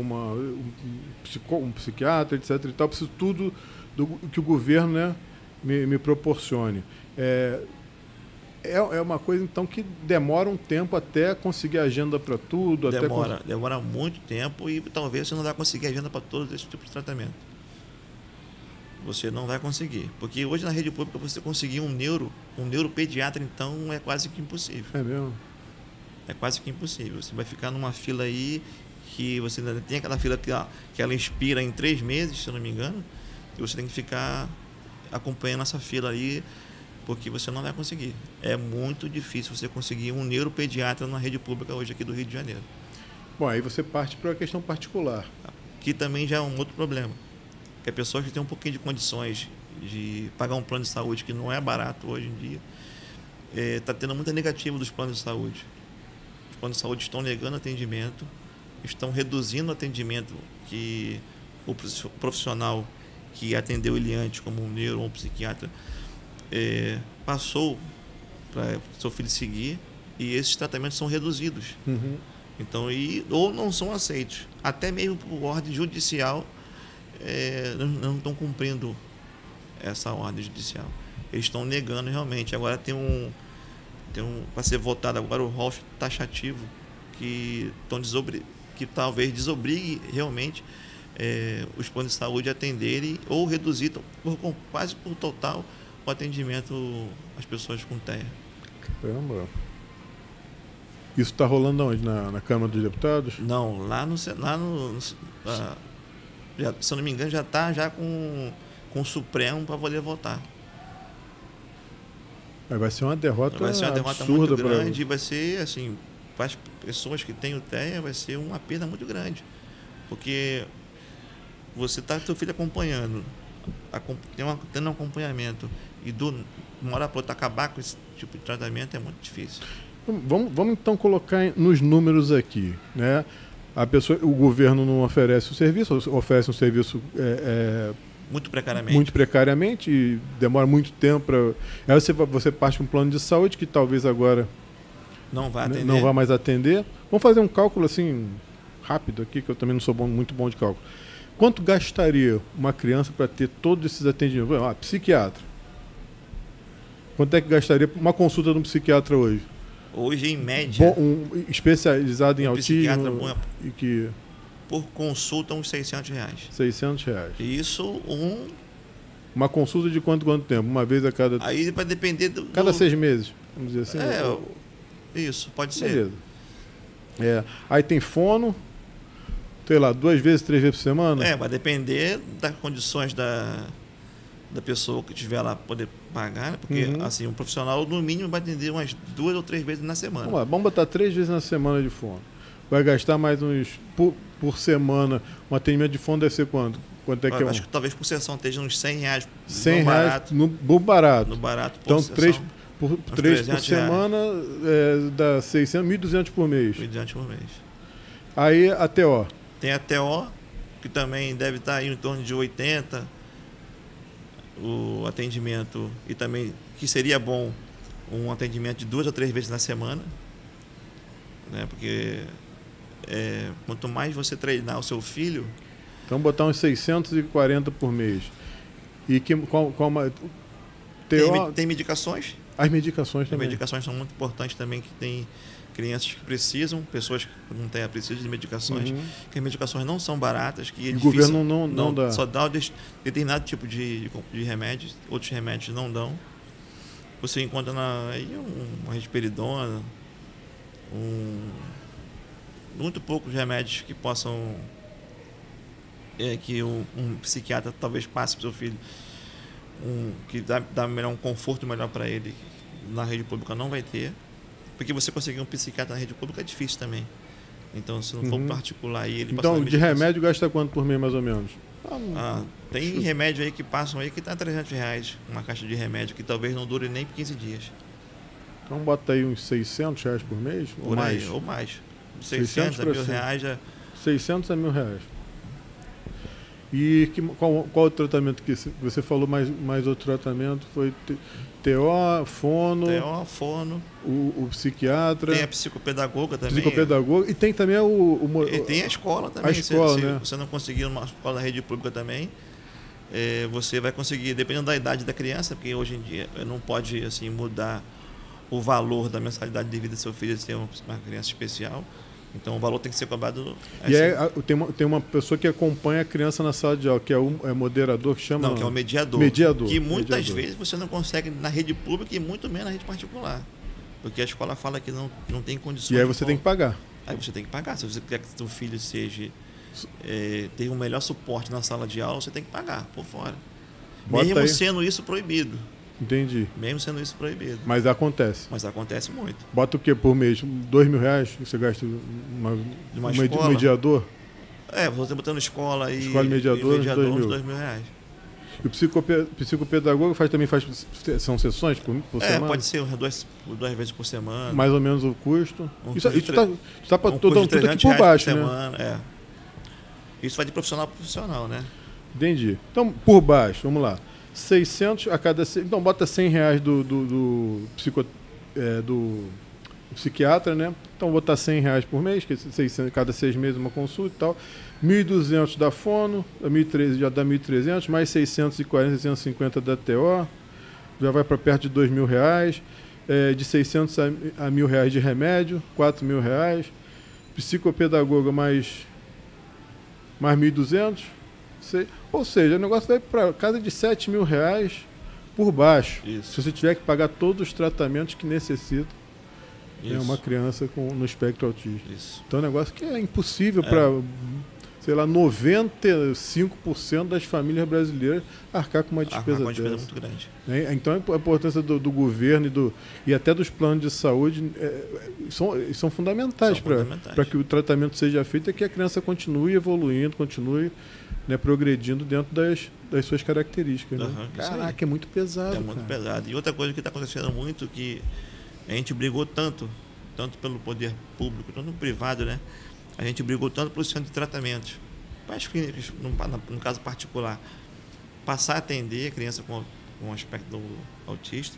um psiquiatra, etc. e tal, preciso tudo que o governo, né, me proporcione. É uma coisa, então, que demora um tempo até conseguir agenda para tudo. Demora muito tempo e talvez você não vai conseguir agenda para todos esses tipos de tratamento. Você não vai conseguir. Porque hoje na rede pública você conseguir um neuropediatra, então, é quase que impossível. É mesmo? É quase que impossível. Você vai ficar numa fila aí que você ainda tem aquela fila que ela expira em 3 meses, se eu não me engano, e você tem que ficar acompanhando essa fila aí, porque você não vai conseguir. É muito difícil você conseguir um neuropediatra na rede pública hoje aqui do Rio de Janeiro. Bom, aí você parte para a questão particular. Que também já é um outro problema. Que a pessoa que tem um pouquinho de condições de pagar um plano de saúde, que não é barato hoje em dia, está tendo muita negativa dos planos de saúde. Os planos de saúde estão negando atendimento, estão reduzindo o atendimento que o profissional que atendeu ele antes, como um neuro ou um psiquiatra, passou para seu filho seguir, e esses tratamentos são reduzidos. Uhum. Então, ou não são aceitos. Até mesmo por ordem judicial, não estão cumprindo essa ordem judicial. Eles estão negando realmente. Agora tem para ser votado agora o rol taxativo que talvez desobrigue realmente os planos de saúde a atenderem ou reduzir quase por total o atendimento às pessoas com TEA. Caramba. Isso está rolando onde? Na Câmara dos Deputados? Não, se eu não me engano, já está com o Supremo para poder votar. Vai ser uma derrota absurda. Vai ser uma derrota muito grande e vai ser, assim, para as pessoas que têm o TEA, vai ser uma perda muito grande. Porque você está com seu filho acompanhando, tendo um acompanhamento, e uma hora para outra acabar com esse tipo de tratamento é muito difícil. Vamos então colocar nos números aqui, né? O governo não oferece o serviço, oferece um serviço muito precariamente. Muito precariamente, e demora muito tempo para. Aí você parte para um plano de saúde que talvez agora não vai mais atender. Vamos fazer um cálculo assim rápido aqui, que eu também não sou muito bom de cálculo. Quanto gastaria uma criança para ter todos esses atendimentos? Psiquiatra. Quanto é que gastaria uma consulta de um psiquiatra hoje? Hoje, em média... especializado em autismo... Por consulta, uns R$600. R$600. Isso, uma consulta de quanto tempo? Uma vez a cada... Aí vai depender Cada 6 meses, vamos dizer assim? Isso, pode ser. Beleza. Aí tem fono, sei lá, 2 vezes, 3 vezes por semana? Vai depender das condições da pessoa que estiver lá poder pagar, né? Porque assim, um profissional no mínimo vai atender umas 2 ou 3 vezes na semana. Vamos botar 3 vezes na semana de fono. Vai gastar mais uns por semana. Um atendimento de fono deve ser quanto? Quanto é que acho que talvez por sessão esteja uns R$100. R$100 barato. No barato. No barato por então, sessão. 3 por semana dá 600, 1.200 por mês. 1.200 por mês. Aí a TO. Tem a TO, que também deve estar aí em torno de 80 o atendimento, e também que seria bom um atendimento de 2 ou 3 vezes na semana, né? Porque quanto mais você treinar o seu filho... Então botar uns 640 por mês. E tem medicações? As medicações também. As medicações são muito importantes também, que tem crianças que precisam, pessoas que não têm, precisam de medicações, que as medicações não são baratas, que é o difícil, governo não dá. Só dá determinado tipo de remédios, outros remédios não dão. Você encontra aí uma risperidona, muito poucos remédios que possam que um psiquiatra talvez passe para o seu filho, que dá um conforto melhor para ele. Na rede pública não vai ter, porque você conseguir um psiquiatra na rede pública é difícil também. Então, se não for particular aí, ele passa. Então, de remédio gasta quanto por mês, mais ou menos? Tem remédio aí que passam aí que está R$300, uma caixa de remédio que talvez não dure nem 15 dias. Então bota aí uns R$600 por mês? Ou mais? Ou mais. 600 a R$1.000 já... 600 a R$1.000. E qual o tratamento que você falou? Mais outro tratamento foi TO, fono, o psiquiatra. Tem a psicopedagoga também. E tem também e tem a escola também. Se você não conseguir uma escola na rede pública também, você vai conseguir, dependendo da idade da criança, porque hoje em dia não pode assim mudar o valor da mensalidade de vida do seu filho ser uma criança especial. Então o valor tem que ser cobrado. E tem uma pessoa que acompanha a criança na sala de aula, que é moderador, que chama. Não, que é o mediador. Que muitas vezes você não consegue na rede pública e muito menos na rede particular. Porque a escola fala que não tem condições. E aí você tem que pagar. Aí você tem que pagar. Se você quer que seu filho tenha um melhor suporte na sala de aula, você tem que pagar por fora. Mesmo sendo isso proibido. Entendi. Mesmo sendo isso proibido. Mas acontece. Mas acontece muito. Bota o que por mês? R$2.000 que você gasta de um mediador? Você botando escola e mediador, uns R$2.000. E o psicopedagogo também faz são sessões por semana? Pode ser 2 vezes por semana. Mais ou menos o custo. Isso está para tudo aqui por baixo, por semana, Isso vai de profissional para profissional, né? Entendi. Então, por baixo, vamos lá. 600 a cada... Então, bota R$100 do psiquiatra, né? Então, botar R$100 por mês, que é 600, cada 6 meses uma consulta e tal. 1.200 da fono, 1.300 já dá 1.300, mais 640, 650 da TO, já vai para perto de R$2.000. De 600 a R$1.000 de remédio, R$4.000. Psicopedagoga mais 1.200. Ou seja, o negócio vai para casa de R$7.000 por baixo. Isso. Se você tiver que pagar todos os tratamentos que necessita uma criança no espectro autista. Isso. Então é um negócio que é impossível para, 95% das famílias brasileiras arcar com uma despesa dessa. Muito grande. Então a importância do governo e até dos planos de saúde são fundamentais para que o tratamento seja feito e que a criança continue evoluindo, continue progredindo dentro das suas características. Caraca, é muito pesado. É muito pesado. E outra coisa que está acontecendo muito, que a gente brigou tanto pelo poder público, tanto no privado, né? A gente brigou tanto pelo centro de tratamento. Para as clínicas, no caso particular, passar a atender a criança com um aspecto autista,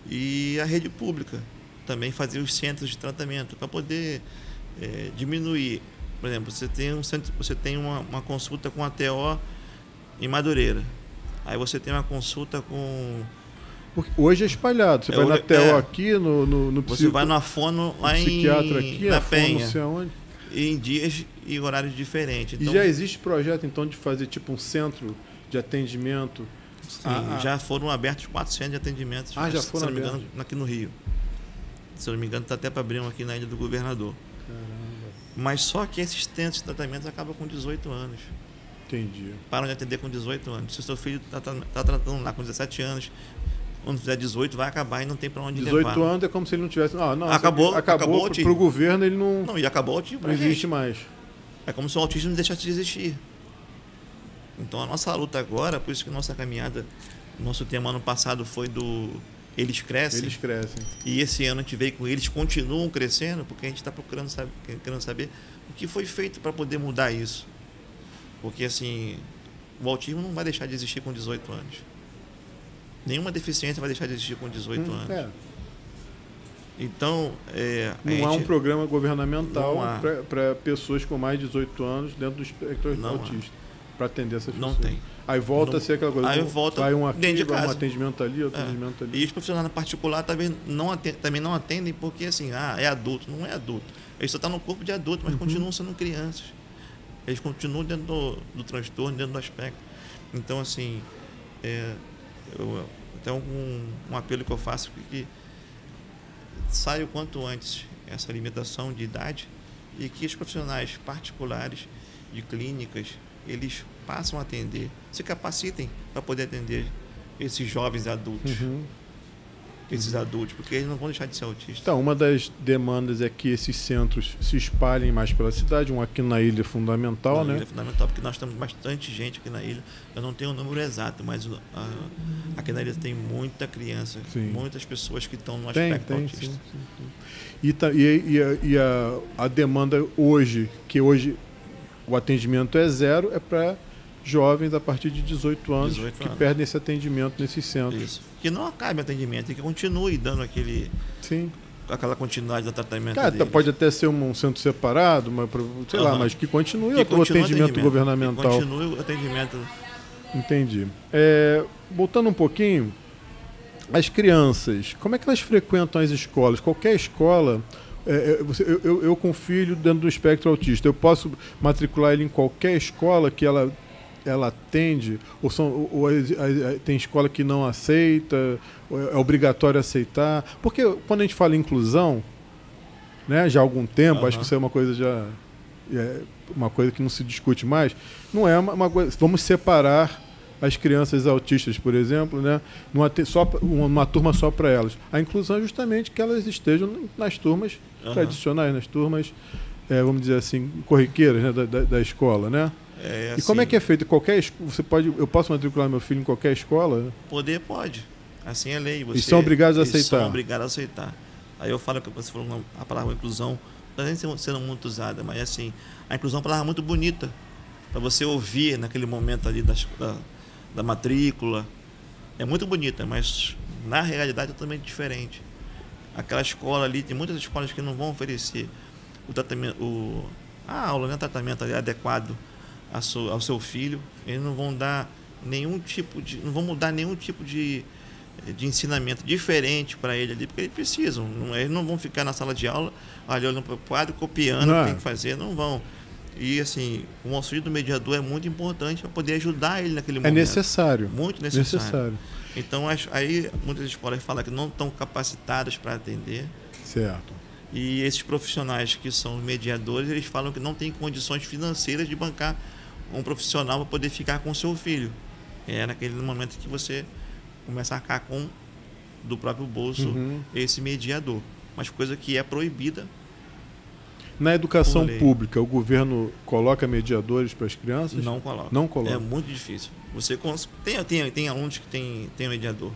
e a rede pública também fazer os centros de tratamento para poder diminuir. Por exemplo, você tem uma consulta com a TO em Madureira. Aí você tem uma consulta com... Porque hoje é espalhado. Você vai na TO aqui, no você vai na fono lá psiquiatra aqui, na Penha. Não sei aonde. Em dias e horários diferentes. Então, e já existe projeto, então, de fazer tipo um centro de atendimento? Sim, já foram abertos 400 de atendimentos. Já foram abertos? Aqui no Rio. Se eu não me engano, está até para abrir um aqui na Ilha do Governador. Caramba. Mas só que esses centros de tratamento acabam com 18 anos. Entendi. Param de atender com 18 anos. Se o seu filho está tratando lá com 17 anos, quando fizer 18 vai acabar e não tem para onde 18 levar. 18 anos é como se ele não tivesse... não, acabou para o governo ele não... Não, e acabou o autismo. Não existe mais. É como se o autismo não deixasse de existir. Então a nossa luta agora, por isso que nossa caminhada, nosso tema ano passado foi do Eles Crescem. Eles crescem. E esse ano a gente veio com Eles Continuam Crescendo, porque a gente está querendo saber o que foi feito para poder mudar isso. Porque assim, o autismo não vai deixar de existir com 18 anos. Nenhuma deficiência vai deixar de existir com 18 anos. É. Então, não há um programa governamental para pessoas com mais de 18 anos dentro do espectro autista, para atender essas pessoas. Não tem. Aí volta a ser aquela coisa. Aí volta vai um aqui, dentro de vai casa. Um atendimento ali, outro atendimento ali. E os profissionais na particular também não atendem porque assim, é adulto. Não é adulto. Ele só está no corpo de adulto, mas continuam sendo crianças. Eles continuam dentro do transtorno, dentro do aspecto. Então, assim, até um apelo que eu faço que saia o quanto antes essa limitação de idade e que os profissionais particulares de clínicas, eles passam a atender, se capacitem para poder atender esses jovens adultos. Esses adultos, porque eles não vão deixar de ser autistas. Então, uma das demandas é que esses centros se espalhem mais pela cidade, um aqui na ilha é fundamental, né? É fundamental, porque nós temos bastante gente aqui na ilha. Eu não tenho o número exato, mas aqui na ilha tem muita criança, muitas pessoas que estão no aspecto autista. Sim. E a demanda hoje, que hoje o atendimento é zero, é para jovens a partir de 18 anos que perdem esse atendimento nesses centros. Isso. Que não acabe o atendimento e que continue dando aquela continuidade do tratamento deles. Pode até ser um centro separado, mas, sei lá, mas que continue o atendimento governamental. Que continue o atendimento. Entendi. Voltando um pouquinho, as crianças, como é que elas frequentam as escolas? Qualquer escola... Eu com filho dentro do espectro autista, eu posso matricular ele em qualquer escola que ela atende, ou tem escola que não aceita, é obrigatório aceitar? Porque quando a gente fala em inclusão, né, já há algum tempo, acho que isso é uma coisa uma coisa que não se discute mais, não é uma coisa, vamos separar as crianças autistas, por exemplo, né, uma turma só para elas. A inclusão é justamente que elas estejam nas turmas tradicionais, nas turmas, vamos dizer assim, corriqueiras, né, da escola, né? Assim, e como é que é feito? Eu posso matricular meu filho em qualquer escola? Pode. Assim é lei. Eles são obrigados a aceitar. São obrigados a aceitar. Aí eu falo que você falou a palavra inclusão, não está nem sendo muito usada, mas assim, a inclusão é uma palavra muito bonita para você ouvir naquele momento ali da matrícula. É muito bonita, mas na realidade é totalmente diferente. Aquela escola ali, tem muitas escolas que não vão oferecer o tratamento, a aula, né, tratamento ali adequado ao seu filho. Eles não vão dar não vão mudar nenhum tipo de ensinamento diferente para ele ali, porque eles precisam. Eles não vão ficar na sala de aula olhando para o quadro, copiando o que tem que fazer, não vão. E assim, o auxílio do mediador é muito importante para poder ajudar ele naquele momento. É necessário. Muito necessário. Então, aí muitas escolas falam que não estão capacitadas para atender. Certo. E esses profissionais que são mediadores, eles falam que não têm condições financeiras de bancar um profissional para poder ficar com o seu filho. É naquele momento que você começa a arcar do próprio bolso esse mediador. Mas coisa que é proibida. Na educação pública, o governo coloca mediadores para as crianças? Não coloca. Não coloca. É muito difícil. Você tem alunos que tem mediador.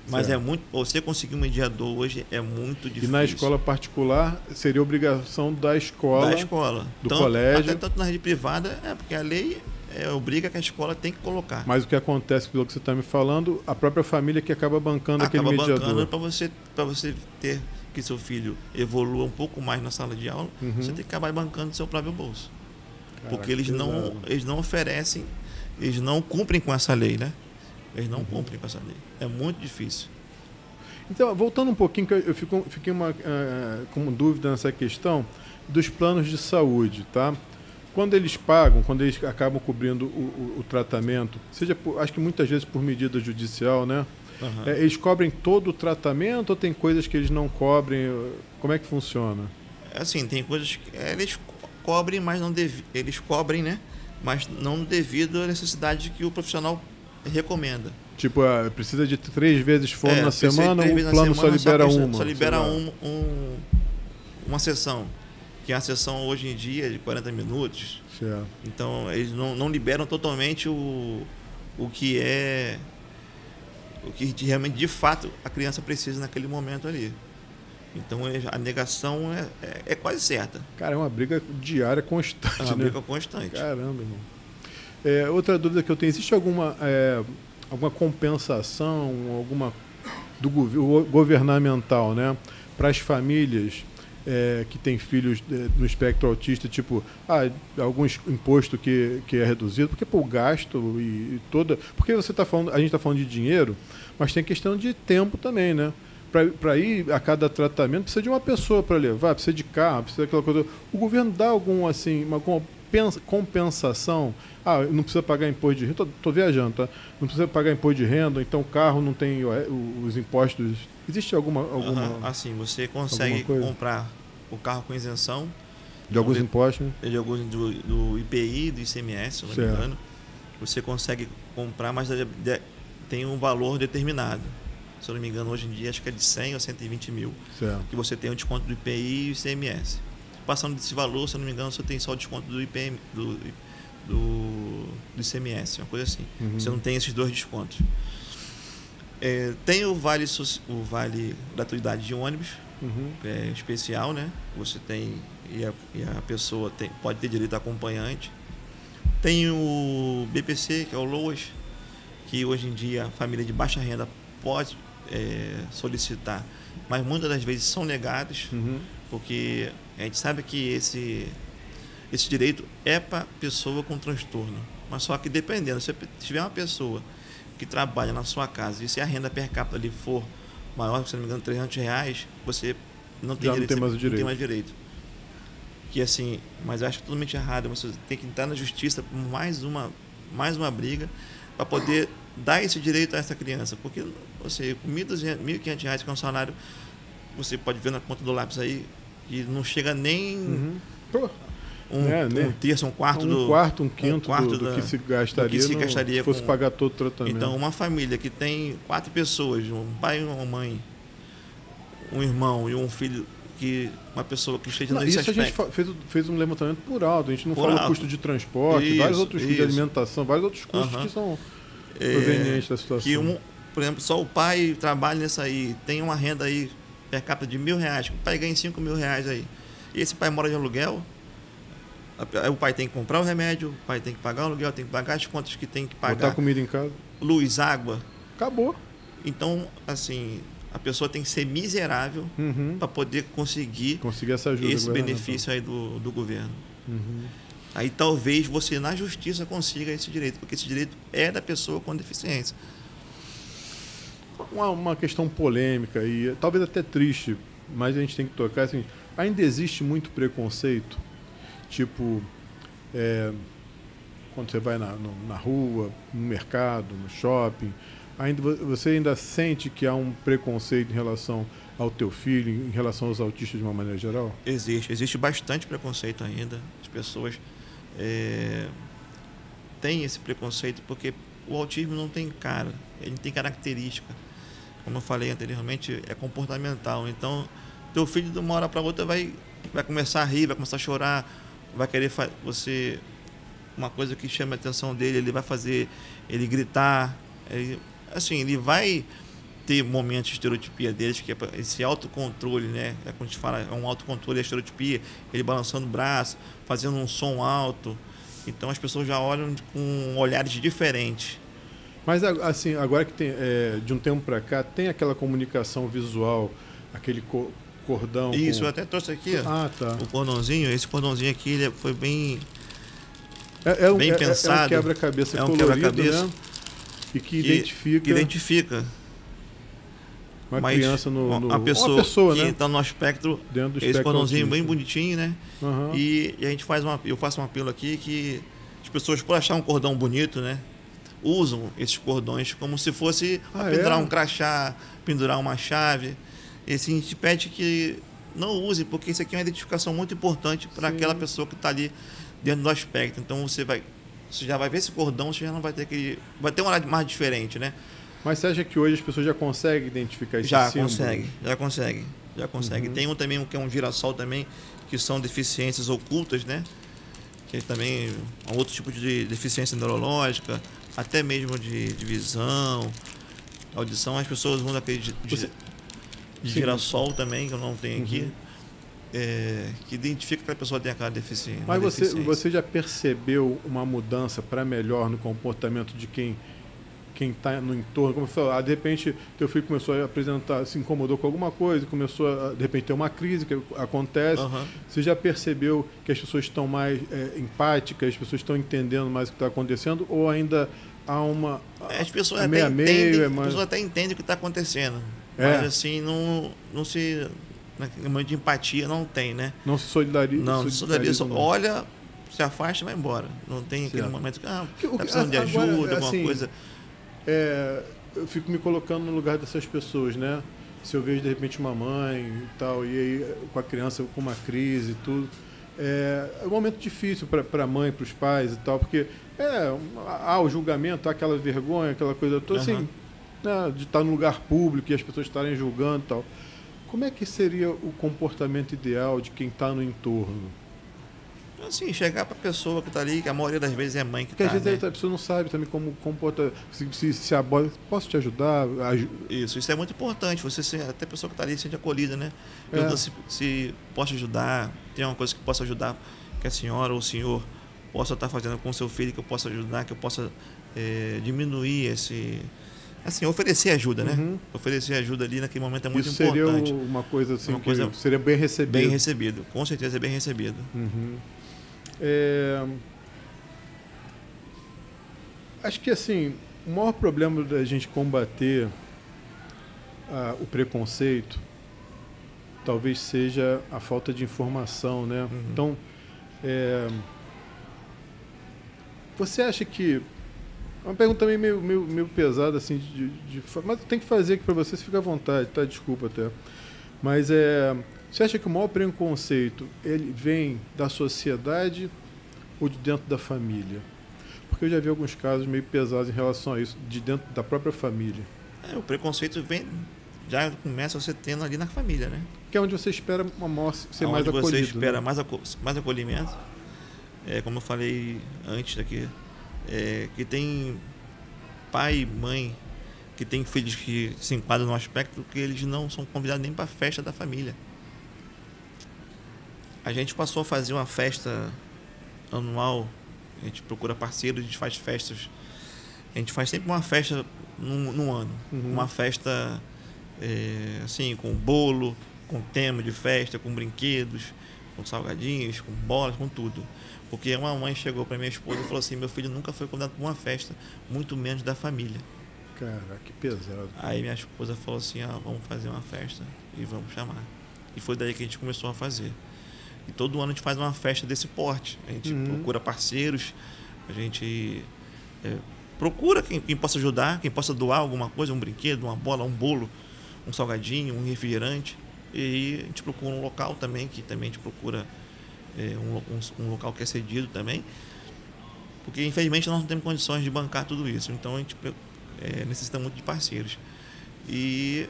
Mas você conseguir um mediador hoje é muito difícil. E na escola particular seria obrigação da escola. Do colégio. Tanto na rede privada, porque a lei obriga que a escola tem que colocar. Mas o que acontece, pelo que você está me falando, a própria família que acaba bancando aquele mediador. Acaba bancando para você ter que seu filho evolua um pouco mais na sala de aula, você tem que acabar bancando do seu próprio bolso. Caraca, porque eles não oferecem, eles não cumprem com essa lei, né? Eles não cumprem com essa lei. É muito difícil. Então, voltando um pouquinho, que eu fiquei com dúvida nessa questão dos planos de saúde, tá? Quando eles pagam, quando eles acabam cobrindo o tratamento, acho que muitas vezes por medida judicial, né? Eles cobrem todo o tratamento ou tem coisas que eles não cobrem? Como é que funciona? Assim, tem coisas que eles cobrem, mas não eles cobrem, né? Mas não devido à necessidade que o profissional recomenda. Tipo, precisa de 3 vezes fono na semana, o plano só libera uma. Só libera uma sessão, que é a sessão hoje em dia de 40 minutos. Certo. Então, eles não liberam totalmente o que é... O que realmente, de fato, a criança precisa naquele momento ali. Então, a negação é quase certa. Cara, é uma briga diária constante, É uma briga constante. Caramba, irmão. Outra dúvida que eu tenho, existe alguma compensação, alguma do governamental, né, para as famílias que têm filhos no espectro autista, tipo, alguns imposto que é reduzido, porque o gasto e toda... Porque a gente está falando de dinheiro, mas tem questão de tempo também, né? Para ir a cada tratamento, precisa de uma pessoa para levar, precisa de carro, precisa daquela coisa. O governo dá alguma compensação? Não precisa pagar imposto de renda, estou viajando, tá? Não precisa pagar imposto de renda, então o carro não tem os impostos. Existe alguma... Assim, você consegue comprar o carro com isenção de alguns impostos, né? De alguns do IPI, do ICMS, se não me engano. Você consegue comprar, mas tem um valor determinado. Se eu não me engano, hoje em dia acho que é de 100 ou 120 mil. Certo. Que você tem o desconto do IPI e do ICMS. Passando desse valor, se eu não me engano, você tem só o desconto do IPM, do ICMS, uma coisa assim. Você não tem esses 2 descontos. Tem o vale gratuidade de ônibus, especial, né? Você tem, e a pessoa pode ter direito a acompanhante. Tem o BPC, que é o LOAS, que hoje em dia a família de baixa renda pode solicitar, mas muitas das vezes são negados, porque a gente sabe que esse direito é para pessoa com transtorno, mas só que dependendo, se tiver uma pessoa que trabalha na sua casa e se a renda per capita ali for maior, se não me engano, R$300, você não tem direito. Não tem mais direito. Que assim, mas eu acho totalmente errado. Você tem que entrar na justiça por mais uma briga para poder dar esse direito a essa criança, porque você com R$1.500, que é um salário, você pode ver na ponta do lápis aí, que não chega nem um terço, um quarto um quinto do que se gastaria, se fosse pagar todo o tratamento. Então, uma família que tem 4 pessoas, um pai, uma mãe, um irmão e um filho, uma pessoa que esteja nesse aspecto. Isso a gente fez um levantamento por alto, a gente não falou custo de transporte, vários outros custos de alimentação, vários outros custos que são provenientes da situação. Por exemplo, só o pai trabalha nessa aí, tem uma renda aí per capita de R$1.000, o pai ganha R$5.000 aí. E esse pai mora de aluguel, aí o pai tem que comprar o remédio, o pai tem que pagar o aluguel, tem que pagar as contas que tem que pagar. Botar comida em casa. Luz, água. Acabou. Então, assim, a pessoa tem que ser miserável para poder conseguir essa ajuda, esse benefício aí do governo. Aí talvez você na justiça consiga esse direito, porque esse direito é da pessoa com deficiência. Uma questão polêmica e talvez até triste, mas a gente tem que tocar assim, ainda existe muito preconceito, tipo quando você vai na rua, no mercado, no shopping, você ainda sente que há um preconceito em relação ao teu filho, em relação aos autistas de uma maneira geral? Existe bastante preconceito ainda. As pessoas têm esse preconceito porque o autismo não tem cara, ele tem característica. Como eu falei anteriormente, é comportamental. Então, teu filho de uma hora para outra vai começar a rir, vai começar a chorar, vai querer uma coisa que chama a atenção dele, ele vai fazer ele gritar. Ele vai ter momentos de estereotipia deles, que é esse autocontrole, né? Quando a gente fala, é um autocontrole, a estereotipia, ele balançando o braço, fazendo um som alto. Então as pessoas já olham com olhares diferentes. Mas assim, agora que tem, de um tempo para cá, tem aquela comunicação visual, aquele cordão. Isso, eu até trouxe aqui, tá. O cordãozinho. Esse cordãozinho aqui, ele foi bem É pensado. um quebra-cabeça colorido, né? E que identifica uma criança uma pessoa que está né? no aspecto, dentro do esse cordãozinho autista. Bem bonitinho, né? E a gente eu faço um apelo aqui que as pessoas, por achar um cordão bonito, né? usam esses cordões como se fosse pendurar um crachá, pendurar uma chave. E assim, a gente pede que não use, porque isso aqui é uma identificação muito importante para aquela pessoa que está ali dentro do aspecto. Então você já vai ver esse cordão, você já não vai ter que... Vai ter uma hora mais diferente, né? Mas você acha que hoje as pessoas já conseguem identificar esse símbolo? Já consegue. Tem também que é um girassol também, que são deficiências ocultas, né? Que também é um outro tipo de deficiência neurológica, até mesmo de visão, audição. As pessoas usam aquele de girassol também, que eu não tenho aqui, que identifica que a pessoa tem aquela deficiência. Mas você já percebeu uma mudança para melhor no comportamento de quem está no entorno? Como você falou, de repente teu filho começou a apresentar, se incomodou com alguma coisa, começou a, de repente, ter uma crise que acontece. Você já percebeu que as pessoas estão mais empáticas, as pessoas estão entendendo mais o que está acontecendo, ou ainda há uma... As pessoas até entendem o que está acontecendo, mas assim, não se... No momento de empatia não tem, né? Não se solidariza. Não se solidariza. Olha, se afasta e vai embora. Não tem aquele momento que está precisando de ajuda, alguma coisa... eu fico me colocando no lugar dessas pessoas, né? Se eu vejo de repente uma mãe e tal, e aí com a criança com uma crise e tudo, é um momento difícil para a mãe, para os pais e tal, porque há o julgamento, há aquela vergonha, aquela coisa toda, assim, né, de estar num lugar público e as pessoas estarem julgando e tal. Como é que seria o comportamento ideal de quem está no entorno? Assim, chegar para a pessoa que está ali, que a maioria das vezes é a mãe que está, porque às vezes a pessoa não sabe também como comporta, se aborda, posso te ajudar? Isso é muito importante, até a pessoa que está ali se sente acolhida, né? Pergunta se posso ajudar, tem uma coisa que possa ajudar, que a senhora ou o senhor possa estar fazendo com o seu filho, que eu possa ajudar, que eu possa diminuir esse... Assim, oferecer ajuda, né? Oferecer ajuda ali naquele momento é muito importante. Isso seria uma coisa assim, seria bem recebido. Bem recebido, com certeza é bem recebido. Acho que assim, o maior problema da gente combater o preconceito talvez seja a falta de informação, né? Então, você acha que... É uma pergunta também meio pesada, assim, mas tem que fazer aqui para você fica à vontade, tá? Desculpa até. Mas você acha que o maior preconceito ele vem da sociedade ou de dentro da família? Porque eu já vi alguns casos meio pesados em relação a isso, de dentro da própria família. O preconceito já começa você tendo ali na família, né? Que é onde você espera ser mais acolhido. Onde você espera, né? mais acolhimento. Como eu falei antes aqui, que tem pai e mãe que tem filhos que se enquadram no aspecto que eles não são convidados nem para a festa da família. A gente passou a fazer uma festa anual, a gente procura parceiros, a gente faz festas, a gente faz sempre uma festa num ano, uma festa assim, com bolo, com tema de festa, com brinquedos, com salgadinhos, com bolas, com tudo. Porque uma mãe chegou para minha esposa e falou assim, meu filho nunca foi convidado para uma festa, muito menos da família. Cara, que pesado. Aí minha esposa falou assim, vamos fazer uma festa e vamos chamar. E foi daí que a gente começou a fazer. E todo ano a gente faz uma festa desse porte. A gente procura parceiros, a gente procura quem possa ajudar, quem possa doar alguma coisa, um brinquedo, uma bola, um bolo, um salgadinho, um refrigerante. E a gente procura um local também, que também a gente procura um local que é cedido também, porque infelizmente nós não temos condições de bancar tudo isso, então a gente necessita muito de parceiros e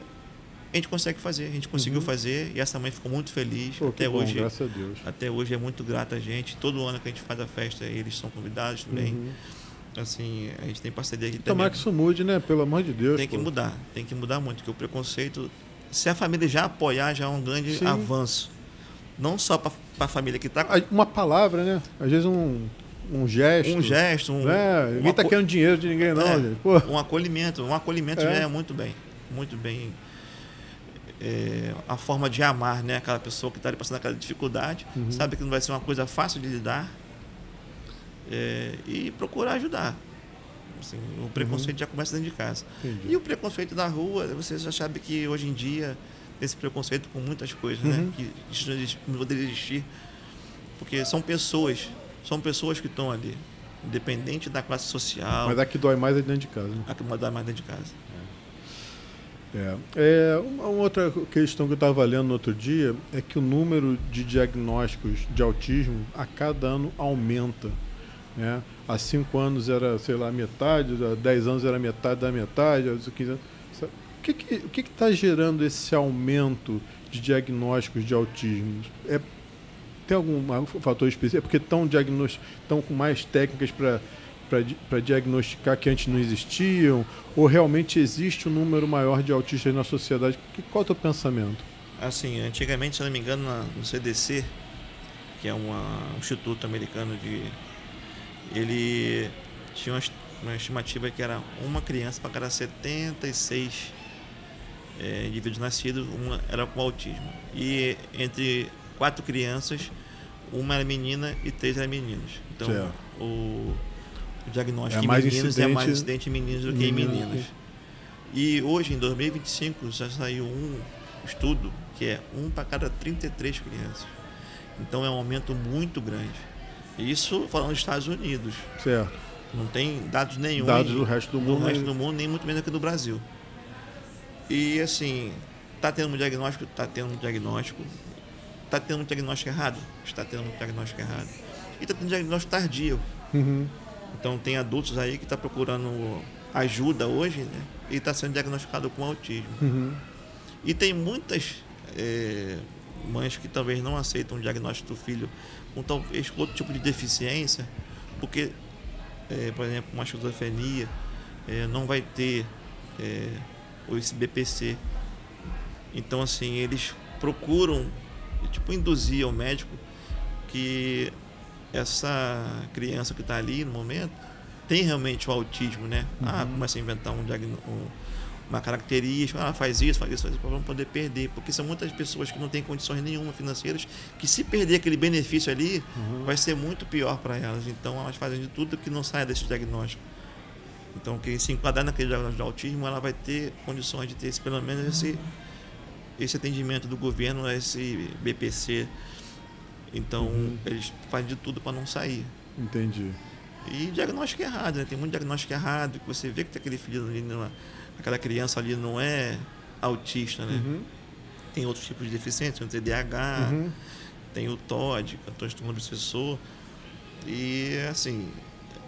a gente consegue fazer, a gente conseguiu fazer e essa mãe ficou muito feliz. Até hoje, graças a Deus. Até hoje é muito grata a gente, todo ano que a gente faz a festa eles são convidados também. Assim, a gente tem parceria aqui também. Tomara que isso mude, né? Pelo amor de Deus. Tem que mudar muito, porque o preconceito, se a família já apoiar, já é um grande avanço. Não só para a família que está... Uma palavra, né? Às vezes um gesto. Um gesto. Ninguém está querendo dinheiro de ninguém, não. Um acolhimento já é muito bem. Muito bem. A forma de amar, né? Aquela pessoa que está ali passando aquela dificuldade, sabe que não vai ser uma coisa fácil de lidar. E procurar ajudar. Assim, o preconceito já começa dentro de casa. Entendi. E o preconceito da rua, você já sabe que hoje em dia esse preconceito com muitas coisas, né? Que isso não poderia existir, porque são pessoas que estão ali. independente da classe social. Mas a que dói mais é dentro de casa. Né? A que dói mais dentro de casa. Uma outra questão que eu estava lendo no outro dia é que o número de diagnósticos de autismo a cada ano aumenta. Né? Há 5 anos era, sei lá, metade, há 10 anos era metade da metade, há 15 anos. O que está gerando esse aumento de diagnósticos de autismo? Tem algum fator específico? É porque estão com mais técnicas para diagnosticar que antes não existiam? Ou realmente existe um número maior de autistas na sociedade? Qual é o teu pensamento? Assim, antigamente, se eu não me engano, no CDC, que é um instituto americano ele tinha uma estimativa que era uma criança para cada 76 indivíduos nascidos, uma era com autismo. E entre 4 crianças, uma era menina e 3 eram meninos. Então, o diagnóstico em meninos é mais incidente em meninos do que em meninas. E hoje, em 2025, já saiu um estudo que é 1 para cada 33 crianças. Então, é um aumento muito grande. Isso falando dos Estados Unidos. Certo. Não tem dados nenhum. Dados do resto do mundo. Do resto do mundo, nem muito menos aqui no Brasil. E, assim, está tendo um diagnóstico? Está tendo um diagnóstico. Está tendo um diagnóstico errado? Está tendo um diagnóstico errado. E está tendo um diagnóstico tardio. Uhum. Então, tem adultos aí que estão procurando ajuda hoje, né? E está sendo diagnosticado com autismo. Uhum. E tem muitas mães que talvez não aceitam o diagnóstico do filho com talvez outro tipo de deficiência, porque, por exemplo, uma esquizofrenia não vai ter esse BPC. Então, assim, eles procuram induzir ao médico que essa criança que está ali no momento tem realmente o autismo, né? Uhum. Começa a inventar uma característica, faz isso, para não poder perder, porque são muitas pessoas que não têm condições nenhuma financeiras, que se perder aquele benefício ali, vai ser muito pior para elas. Então, elas fazem de tudo que não saia desse diagnóstico. Então, quem se enquadrar naquele diagnóstico de autismo, ela vai ter condições de ter pelo menos esse atendimento do governo, esse BPC. Então, eles fazem de tudo para não sair. Entendi. E diagnóstico errado, né? Tem muito diagnóstico errado, que você vê que aquele filho ali, aquela criança ali não é autista, né? Uhum. Tem outros tipos de deficiência, tem o TDAH, tem o TOD, que é o transtorno obsessor. E, assim,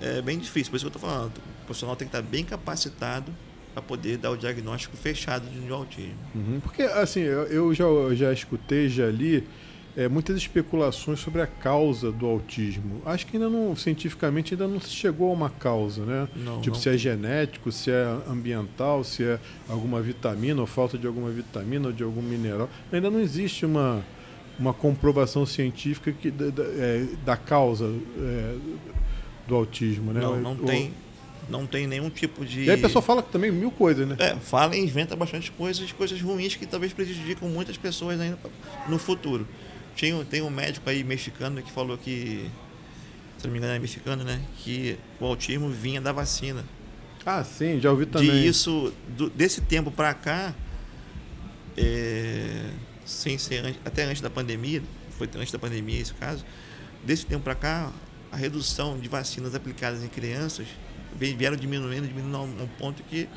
é bem difícil. Por isso que eu estou falando, o profissional tem que estar bem capacitado para poder dar o diagnóstico fechado de autismo. Uhum. Porque, assim, eu já escutei, já li muitas especulações sobre a causa do autismo. Acho que cientificamente ainda não se chegou a uma causa, né? Se é genético, se é ambiental, se é alguma vitamina, ou falta de alguma vitamina ou de algum mineral. Ainda não existe uma comprovação científica da causa do autismo, né? Não tem nenhum tipo de... E aí a pessoa fala também 1000 coisas, né? Fala e inventa bastante coisas ruins que talvez prejudicam muitas pessoas ainda no futuro. Tem um médico aí mexicano que falou que, se não me engano é mexicano, né? Que o autismo vinha da vacina. Ah, sim, já ouvi também. Desse tempo para cá, sem ser até antes da pandemia, foi antes da pandemia esse caso, desse tempo para cá, a redução de vacinas aplicadas em crianças vieram diminuindo a um ponto que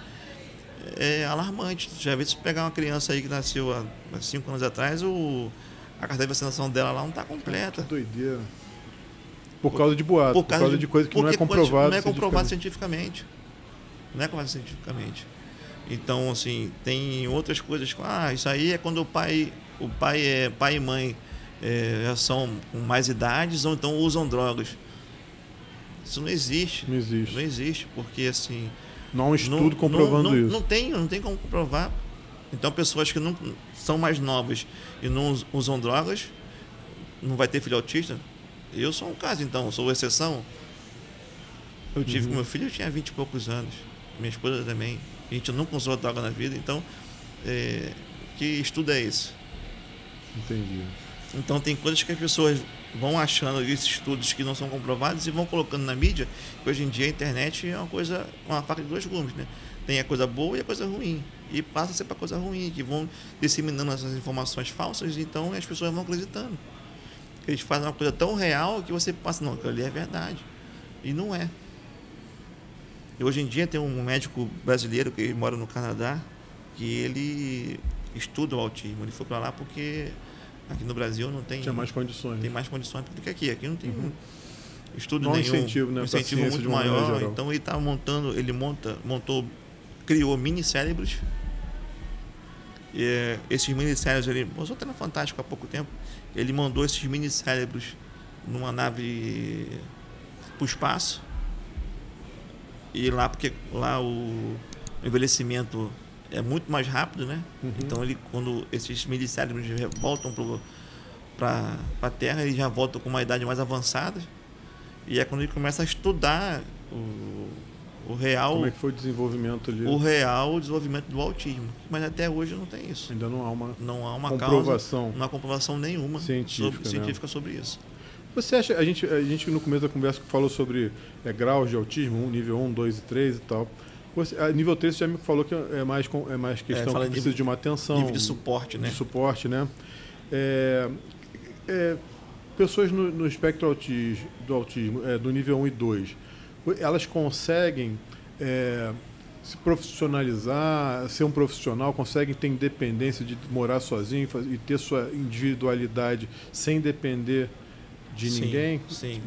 é alarmante. Já vi se pegar uma criança aí que nasceu há 5 anos atrás, a carteira de vacinação dela lá não está completa. Que doideira. Por causa de boato, por causa de coisa que não é comprovada. Não é comprovado cientificamente. Não é comprovado cientificamente. Então, assim, tem outras coisas. Isso aí é quando o pai e mãe já são com mais idades ou então usam drogas. Isso não existe. Não existe, porque assim... Não há um estudo comprovando isso. Não tem como comprovar. Então, pessoas que não são mais novas e não usam drogas, não vai ter filho autista. Eu sou um caso, então, sou exceção. Eu tive com meu filho, eu tinha 20 e poucos anos. Minha esposa também. A gente nunca usou droga na vida, então, que estudo é esse? Entendi. Então, tem coisas que as pessoas vão achando esses estudos que não são comprovados e vão colocando na mídia, que hoje em dia a internet é uma faca de 2 gumes, né? Tem a coisa boa e a coisa ruim. E passa a ser para coisa ruim, que vão disseminando essas informações falsas, então as pessoas vão acreditando. Eles fazem uma coisa tão real que você passa, não, aquilo ali é verdade. E não é. E hoje em dia tem um médico brasileiro que mora no Canadá, que ele estuda o autismo. Ele foi para lá porque aqui no Brasil não tem... Tinha mais condições. Tem mais condições do que aqui. Aqui não tem estudo não nenhum. Incentivo, né? Um incentivo muito maior. Então ele está criou mini-cérebros. E esses mini-cérebros, ele usou até no Fantástico há pouco tempo, ele mandou esses mini-cérebros numa nave para o espaço. E lá, porque lá o envelhecimento é muito mais rápido, né? Então, quando esses mini-cérebros voltam para a Terra, eles já voltam com uma idade mais avançada. E é quando ele começa a estudar o real... Como é que foi o desenvolvimento ali? O real desenvolvimento do autismo. Mas até hoje não tem isso. Ainda não há uma comprovação. Causa, não há comprovação nenhuma científica sobre isso. Você acha, a gente no começo da conversa falou sobre graus de autismo, nível 1, 2 e 3 e tal. A nível 3 você já me falou que é mais questão que precisa de uma atenção. Nível de suporte, né? De suporte, né? Pessoas no espectro do autismo, do nível 1 e 2, elas conseguem se profissionalizar, ser um profissional, conseguem ter independência de morar sozinho e ter sua individualidade sem depender de ninguém, sim,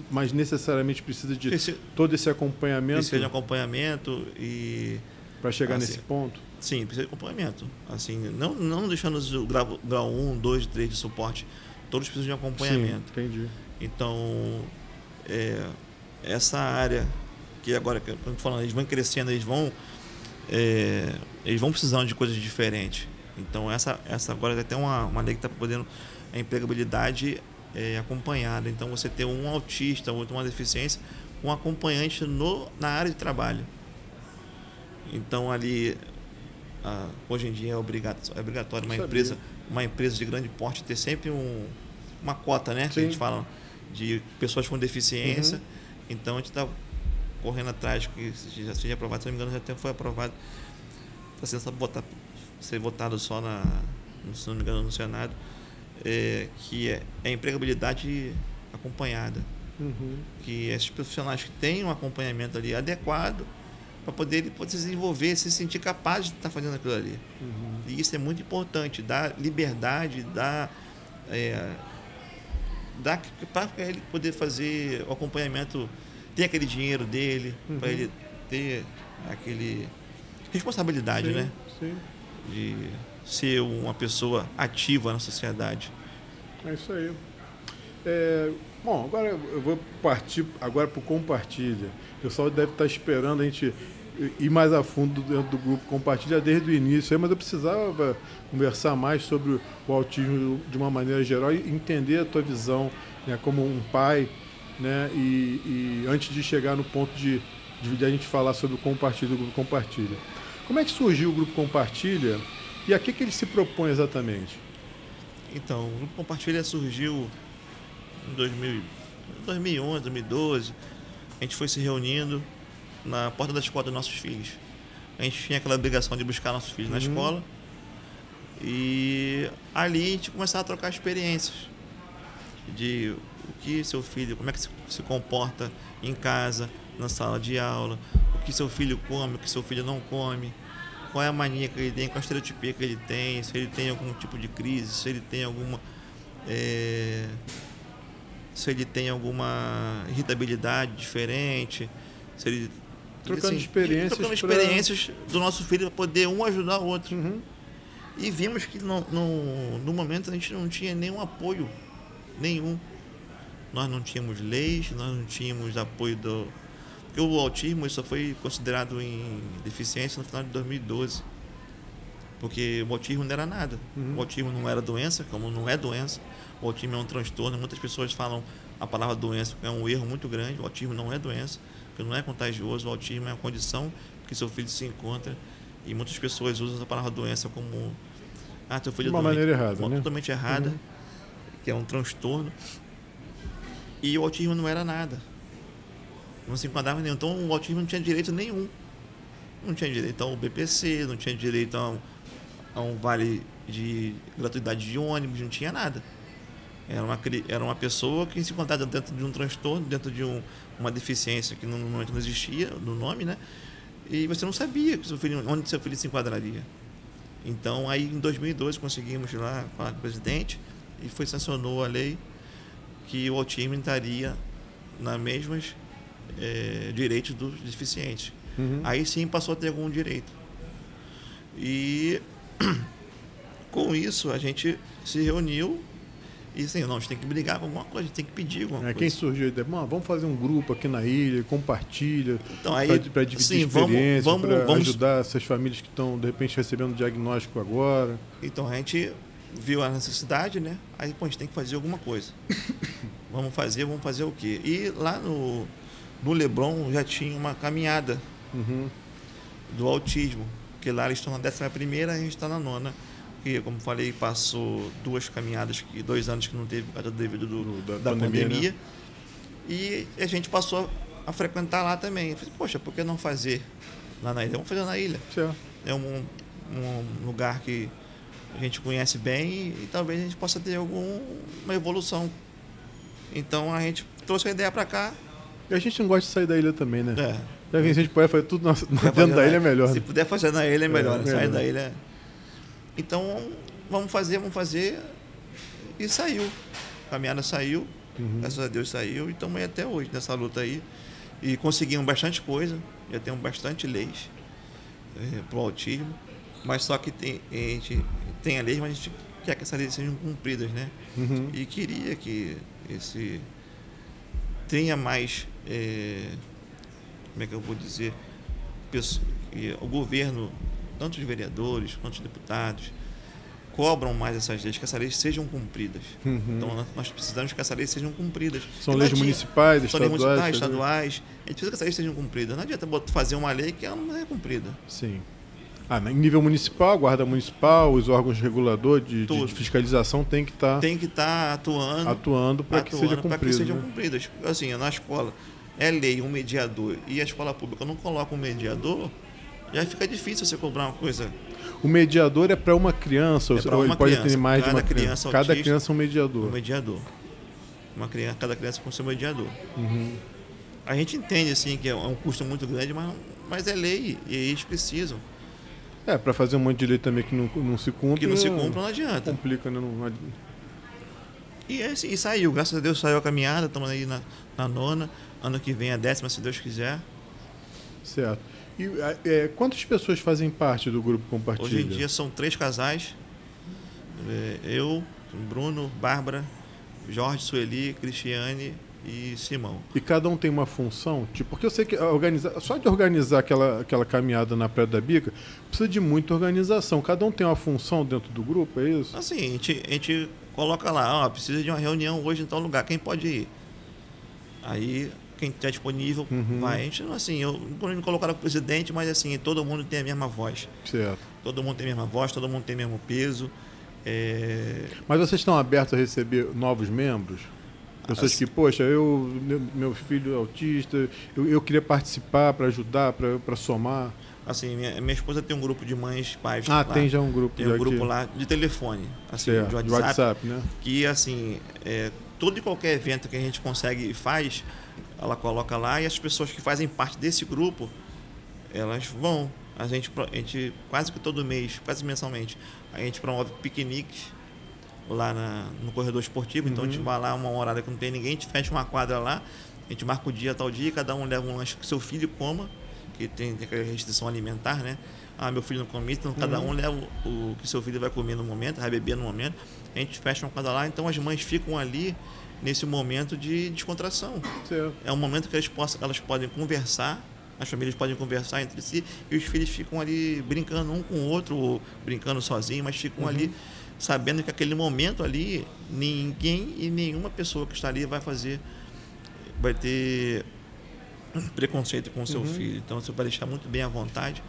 mas necessariamente precisa de todo esse acompanhamento. Precisa de acompanhamento e para chegar nesse ponto. Sim, precisa de acompanhamento. Assim, não deixando o grau 1, 2, 3 de suporte, todos precisam de acompanhamento. Sim, entendi. Então, essa área que agora, quando eu tô falando, eles vão crescendo, eles vão precisando de coisas diferentes. Então, essa agora até uma lei que está podendo a empregabilidade acompanhada. Então, você ter um autista ou uma deficiência, um acompanhante na área de trabalho. Então, ali, hoje em dia é obrigatório uma empresa de grande porte ter sempre uma cota, né? Que a gente fala de pessoas com deficiência. Então, a gente está correndo atrás que já seja aprovado. Se não me engano, já foi aprovado. Está sendo só ser votado só se não me engano, no Senado. Que é a empregabilidade acompanhada. Que esses profissionais que têm um acompanhamento ali adequado para poder ele se desenvolver, se sentir capaz de estar fazendo aquilo ali. E isso é muito importante, dar liberdade, dar para ele poder fazer o acompanhamento, ter aquele dinheiro dele, para ele ter aquele responsabilidade, né? Sim. De ser uma pessoa ativa na sociedade. É isso aí. Bom, agora eu vou partir para o Compartilha. O pessoal deve estar esperando a gente ir mais a fundo dentro do grupo Compartilha desde o início, mas eu precisava conversar mais sobre o autismo de uma maneira geral e entender a tua visão, né, como um pai, né, e antes de chegar no ponto de a gente falar sobre o Compartilha, do grupo Compartilha. Como é que surgiu o grupo Compartilha e a que ele se propõe exatamente? Então, o grupo Compartilha surgiu em 2011, 2012. A gente foi se reunindo na porta da escola dos nossos filhos. A gente tinha aquela obrigação de buscar nossos filhos na escola. E ali a gente começava a trocar experiências de o que seu filho, como é que se comporta em casa, na sala de aula, o que seu filho come, o que seu filho não come, qual é a mania que ele tem, qual a estereotipia que ele tem, se ele tem algum tipo de crise, se ele tem alguma irritabilidade diferente, se ele trocando experiências do nosso filho para poder um ajudar o outro. E vimos que no momento a gente não tinha nenhum apoio, nenhum. Nós não tínhamos leis, nós não tínhamos apoio porque o autismo só foi considerado em deficiência no final de 2012. Porque o autismo não era nada. O autismo não era doença, como não é doença. O autismo é um transtorno. Muitas pessoas falam a palavra doença, que é um erro muito grande. O autismo não é doença, porque não é contagioso. O autismo é uma condição que seu filho se encontra. E muitas pessoas usam a palavra doença como teu filho é doente. De uma maneira errada, né? Totalmente errada, que é um transtorno. E o autismo não era nada. Não se enquadrava nenhum. Então o autismo não tinha direito nenhum. Não tinha direito ao BPC, não tinha direito a um vale de gratuidade de ônibus, não tinha nada. Era uma pessoa que se encontrava dentro de um transtorno, dentro de uma deficiência que no momento não existia, no nome, né? E você não sabia onde seu filho se enquadraria. Então, aí em 2012 conseguimos ir lá falar com o presidente e sancionou a lei que o autismo entraria nas mesmas direitos dos deficientes. Aí sim passou a ter algum direito. E com isso a gente se reuniu e assim, não, a gente tem que brigar com alguma coisa, a gente tem que pedir alguma coisa. Quem surgiu a ideia? Vamos fazer um grupo aqui na ilha, compartilha, então, para dividir experiência, para ajudar essas famílias que estão, de repente, recebendo diagnóstico agora. Então, a gente viu a necessidade, né? Aí, pô, a gente tem que fazer alguma coisa. vamos fazer o quê? E lá no Leblon já tinha uma caminhada do autismo, porque lá eles estão na 11ª, a gente está na 9ª. Que, como falei, passou 2 caminhadas, 2 anos que não teve por causa devido da pandemia. Né? E a gente passou a frequentar lá também. Eu falei, poxa, por que não fazer lá na ilha? Vamos fazer na ilha. Certo. É um lugar que a gente conhece bem e talvez a gente possa ter uma evolução. Então a gente trouxe a ideia para cá. E a gente não gosta de sair da ilha também, né? Já que a gente pode fazer tudo dentro da ilha é melhor. Se né? puder fazer na ilha é melhor. Sair da ilha. Então, vamos fazer. E saiu. A caminhada saiu. Graças a Deus saiu. E estamos aí até hoje nessa luta aí. E conseguimos bastante coisa. Já temos bastante leis para o autismo. Mas só que a gente tem a lei, mas a gente quer que essas leis sejam cumpridas, né? E queria que tenha mais, como é que eu vou dizer, o governo, tanto os vereadores quanto os deputados, cobram mais essas leis, que essas leis sejam cumpridas. Então, nós precisamos que essas leis sejam cumpridas. São leis municipais, estaduais. São leis municipais, estaduais. A gente precisa que essas leis sejam cumpridas. Não adianta fazer uma lei que ela não é cumprida. Sim. Em nível municipal, guarda municipal, os órgãos reguladores de fiscalização têm que estar atuando para que seja cumprido. Para que sejam cumpridas. Assim, na escola é lei um mediador e a escola pública não coloca um mediador, já fica difícil você cobrar uma coisa. O mediador é para uma criança, ou ele pode ter mais de uma criança. Cada criança é um mediador. Um mediador. Cada criança com seu mediador. A gente entende assim, que é um custo muito grande, mas é lei e eles precisam. Para fazer um monte de lei também que não se cumpre. Que não se cumpre, não adianta. Complica, né? E saiu, graças a Deus saiu a caminhada, estamos aí na 9ª, ano que vem a 10ª, se Deus quiser. Certo. E quantas pessoas fazem parte do grupo Compartilha? Hoje em dia são 3 casais, eu, Bruno, Bárbara, Jorge, Sueli, Cristiane e Simão. E cada um tem uma função? Porque eu sei que só de organizar aquela caminhada na Praia da Bica, precisa de muita organização. Cada um tem uma função dentro do grupo, é isso? Assim, a gente coloca lá, precisa de uma reunião hoje em tal lugar, quem pode ir? Aí, quem está disponível, vai. A gente, assim, não colocaram o presidente, mas assim, todo mundo tem a mesma voz. Certo. Todo mundo tem a mesma voz, todo mundo tem o mesmo peso. Mas vocês estão abertos a receber novos membros? Pessoas que, poxa, meu filho é autista, eu queria participar para ajudar, para somar. Assim, minha esposa tem um grupo de mães, pais. Tem já um grupo. Tem um grupo lá de telefone, assim, de WhatsApp, né? Que, assim, todo e qualquer evento que a gente consegue e faz, ela coloca lá e as pessoas que fazem parte desse grupo, elas vão. A gente quase que todo mês, quase mensalmente, a gente promove piqueniques lá no corredor esportivo. Então a gente vai lá uma hora que não tem ninguém, a gente fecha uma quadra lá, a gente marca o dia, tal dia, cada um leva um lanche que seu filho coma, que tem aquela restrição alimentar, né? Meu filho não come, então cada um leva o que seu filho vai comer no momento, vai beber no momento. A gente fecha uma quadra lá, então as mães ficam ali nesse momento de descontração. Certo. É um momento que elas podem conversar, as famílias podem conversar entre si e os filhos ficam ali brincando um com o outro, ou brincando sozinho, mas ficam ali sabendo que aquele momento ali, ninguém e nenhuma pessoa que está ali vai ter preconceito com o seu filho. Então você vai deixar muito bem à vontade.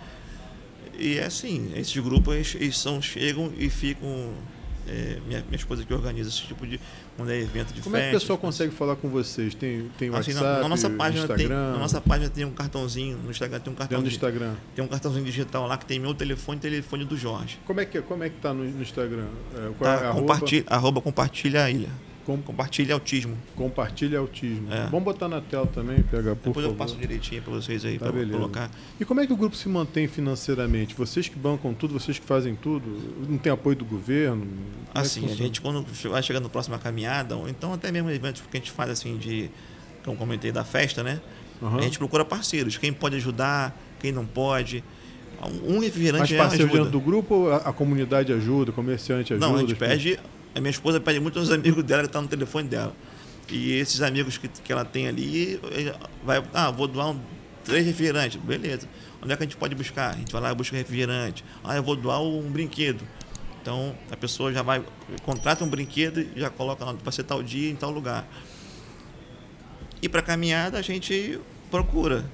E é assim, esses grupos eles chegam e ficam. Minha esposa que organiza esse tipo de quando é evento de Como festa. É que a pessoa consegue falar com vocês? Tem WhatsApp, na nossa página Instagram? Na nossa página tem um cartãozinho, no Instagram tem um cartãozinho. No Instagram. Tem um cartãozinho digital lá que tem meu telefone e telefone do Jorge. Como é que tá no Instagram? @compartilha a ilha. Compartilhe Autismo. Compartilhe Autismo. Vamos botar na tela também, PH, por Depois favor. Eu passo direitinho para vocês aí, para colocar. E como é que o grupo se mantém financeiramente? Vocês que bancam tudo, vocês que fazem tudo? Não tem apoio do governo? Assim, a gente quando vai chegando na próxima caminhada, ou então até mesmo eventos que a gente faz assim de, como comentei, da festa, né? A gente procura parceiros, quem pode ajudar, quem não pode. Um refrigerante Mas parceiros dentro do grupo ou a comunidade ajuda, o comerciante ajuda? Não, a gente pede, a minha esposa pede muito aos amigos dela que estão no telefone dela. E esses amigos que ela tem ali, vou doar 3 refrigerantes, beleza. Onde é que a gente pode buscar? A gente vai lá e busca refrigerante. Eu vou doar um brinquedo. Então, a pessoa já vai, contrata um brinquedo e já coloca para ser tal dia em tal lugar. E para a caminhada a gente procura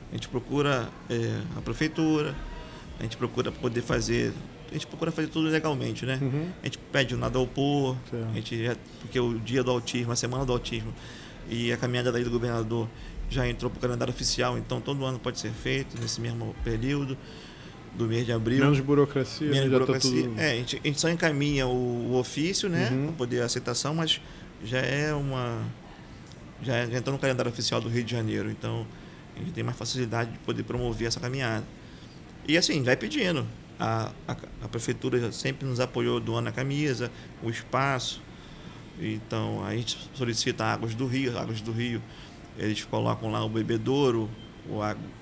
a prefeitura, a gente procura fazer tudo legalmente, né? A gente pede o nada ao pôr, porque o dia do autismo, a semana do autismo e a caminhada da Ilha do Governador já entrou para o calendário oficial, então todo ano pode ser feito nesse mesmo período do mês de abril. Menos burocracia. Menos burocracia. Tá tudo... a gente só encaminha o ofício, né? Para poder a aceitação, mas já entrou no calendário oficial do Rio de Janeiro, então a gente tem mais facilidade de poder promover essa caminhada. E assim, vai pedindo. A prefeitura sempre nos apoiou doando a camisa, o espaço. Então, a gente solicita águas do Rio, eles colocam lá o bebedouro,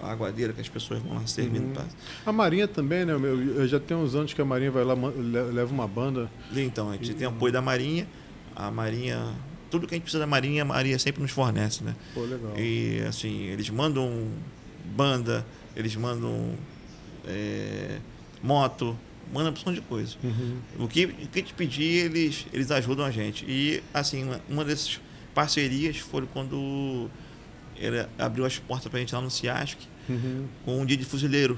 a aguadeira que as pessoas vão lá servindo. A Marinha também, né? Eu já tenho uns anos que a Marinha vai lá, leva uma banda. Então, a gente tem apoio da Marinha. A Marinha, tudo que a gente precisa da Marinha, a Marinha sempre nos fornece, né? Pô, legal. E assim, eles mandam banda, eles mandam moto, manda uma opção de coisa. O que te pedir, eles ajudam a gente. E assim, uma dessas parcerias foi quando ele abriu as portas para a gente lá no CIASC, com um dia de fuzileiro.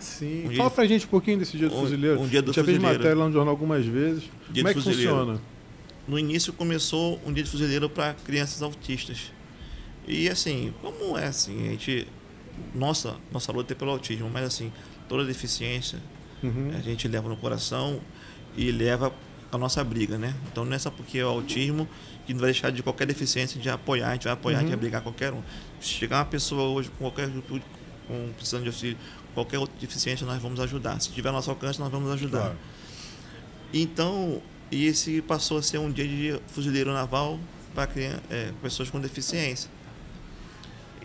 Sim. Fala pra gente um pouquinho desse dia do fuzileiro. Um dia do já fuzileiro. fez matéria lá no jornal algumas vezes. Como é que funciona? No início começou um dia de fuzileiro para crianças autistas. E assim, como é assim, a gente... Nossa luta é pelo autismo, mas assim, toda deficiência a gente leva no coração e leva a nossa briga, né? Então não é só porque é o autismo que não vai deixar de qualquer deficiência de apoiar, a gente vai apoiar, a gente vai brigar qualquer um. Se chegar uma pessoa hoje com qualquer precisando de auxílio, qualquer outra deficiência, nós vamos ajudar. Se tiver nosso alcance, nós vamos ajudar. Claro. Então, esse passou a ser um dia de fuzileiro naval para pessoas com deficiência.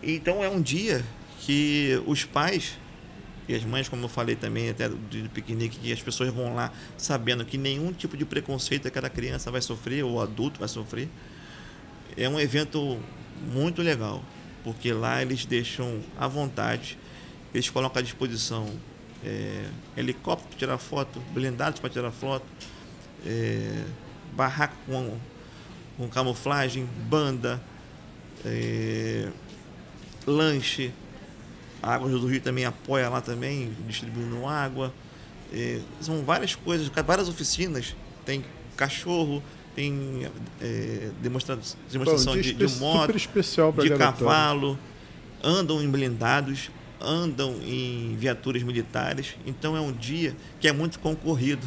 Então é um dia que os pais e as mães, como eu falei também até do piquenique, que as pessoas vão lá sabendo que nenhum tipo de preconceito aquela criança vai sofrer ou o adulto vai sofrer. É um evento muito legal, porque lá eles deixam à vontade, eles colocam à disposição helicóptero para tirar foto, blindados para tirar foto, barraco com camuflagem, banda, lanche. A Águas do Rio também apoia lá também, distribuindo água. São várias coisas, várias oficinas. Tem cachorro, tem demonstração de moto, de cavalo. Andam em blindados, andam em viaturas militares. Então é um dia que é muito concorrido.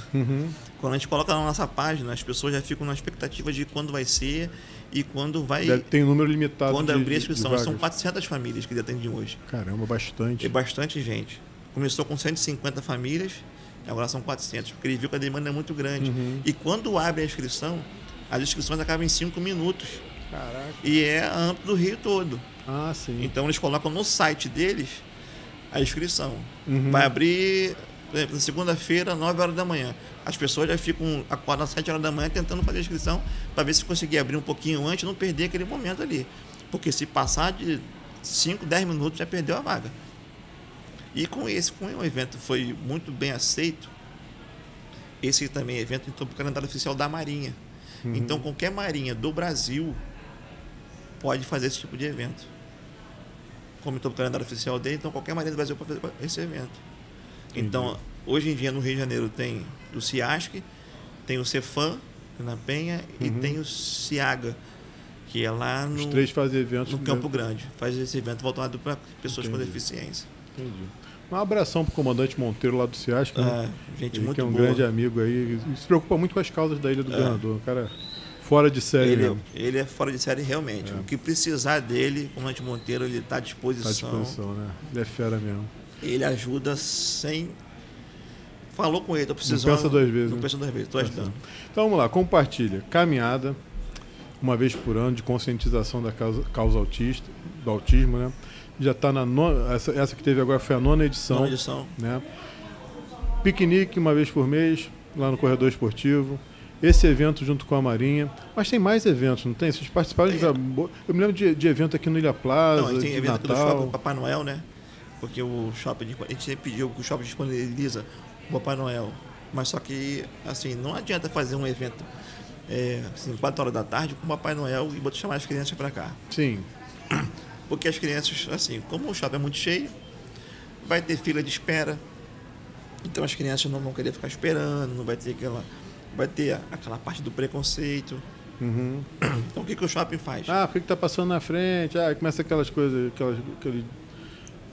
Quando a gente coloca na nossa página, as pessoas já ficam na expectativa de quando vai ser e quando vai... Tem um número limitado. Quando abrir a inscrição. São 400 famílias que atendem hoje. Caramba, bastante. É bastante gente. Começou com 150 famílias, agora são 400, porque ele viu que a demanda é muito grande. E quando abre a inscrição, as inscrições acabam em 5 minutos. Caraca. E é amplo do Rio todo. Sim. Então eles colocam no site deles a inscrição. Vai abrir, por exemplo, na segunda-feira, 9 horas da manhã. As pessoas já ficam acordam às 7 horas da manhã tentando fazer a inscrição para ver se conseguir abrir um pouquinho antes e não perder aquele momento ali. Porque se passar de 5, 10 minutos, já perdeu a vaga. E com o evento foi muito bem aceito, esse também evento entrou para o calendário oficial da Marinha. Então, qualquer marinha do Brasil pode fazer esse tipo de evento. Como entrou para o calendário oficial dele, então qualquer marinha do Brasil pode fazer esse evento. Então, hoje em dia, no Rio de Janeiro, tem o CIASC, tem o Cefam, na Penha, e tem o CIAGA, que é lá Os três fazem eventos no Campo Grande. Faz esse evento voltado para pessoas com deficiência. Entendi. Um abração para o comandante Monteiro lá do CIASC, gente muito que é um boa. grande amigo aí, e se preocupa muito com as causas da Ilha do Governador. Um cara Fora de série ele é fora de série realmente. O que precisar dele, o comandante Monteiro, ele está à disposição. Está à disposição, né? Ele é fera mesmo. Ele ajuda sem... Falou com ele, estou precisando... Não pensa duas vezes. Não pensa duas vezes, estou ajudando. Então vamos lá, compartilha. Caminhada, uma vez por ano, de conscientização da causa autista, do autismo, né? Já está na nona... Essa que teve agora foi a 9ª edição. 9ª edição. Né? Piquenique, uma vez por mês, lá no Corredor Esportivo. Esse evento junto com a Marinha. Mas tem mais eventos, não tem? Vocês participaram de... Eu me lembro de evento aqui no Ilha Plaza, não, tem de evento Natal. Aqui do shopping Papai Noel, né? Porque o shopping... A gente sempre pediu que o shopping disponibiliza o Papai Noel. Mas só que, assim, não adianta fazer um evento assim, 4 horas da tarde com o Papai Noel e botar chamar as crianças para cá. Sim. Porque as crianças, assim, como o shopping é muito cheio, vai ter fila de espera. Então as crianças não vão querer ficar esperando, não vai ter aquela parte do preconceito. Uhum. Então o que o shopping faz? Por que está passando na frente? Começa aquelas coisas,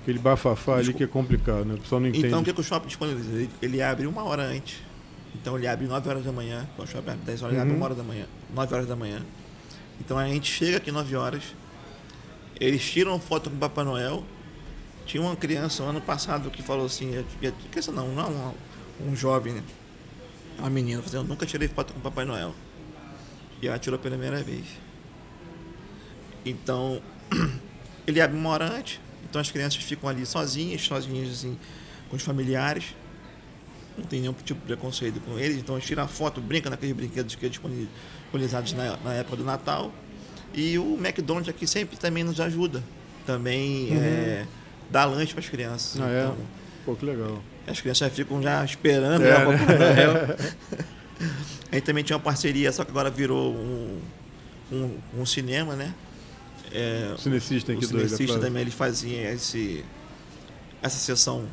aquele bafafá ali que é complicado, né? O pessoal não entende. Então o que o shopping disponibiliza? Ele abre 1 hora antes. Então ele abre 9 horas da manhã. O shopping abre 10 horas, ele abre 1 hora da manhã. 9 horas da manhã. Então a gente chega aqui 9 horas. Eles tiram foto com o Papai Noel. Tinha uma criança ano passado que falou assim, criança não um jovem, né? Uma menina, eu nunca tirei foto com o Papai Noel. E ela tirou pela primeira vez. Então, ele abre 1 hora antes, então as crianças ficam ali sozinhas assim, com os familiares. Não tem nenhum tipo de preconceito com eles, então eles tiram a foto, brincam naqueles brinquedos que são disponibilizados na época do Natal. E o McDonald's aqui sempre também nos ajuda. Também dá lanche para as crianças. Então, Pô, que legal. As crianças ficam já esperando o Papai Noel. A gente também tinha uma parceria, só que agora virou um cinema, né? O Cinecista aqui do Cinecista também, eles faziam essa sessão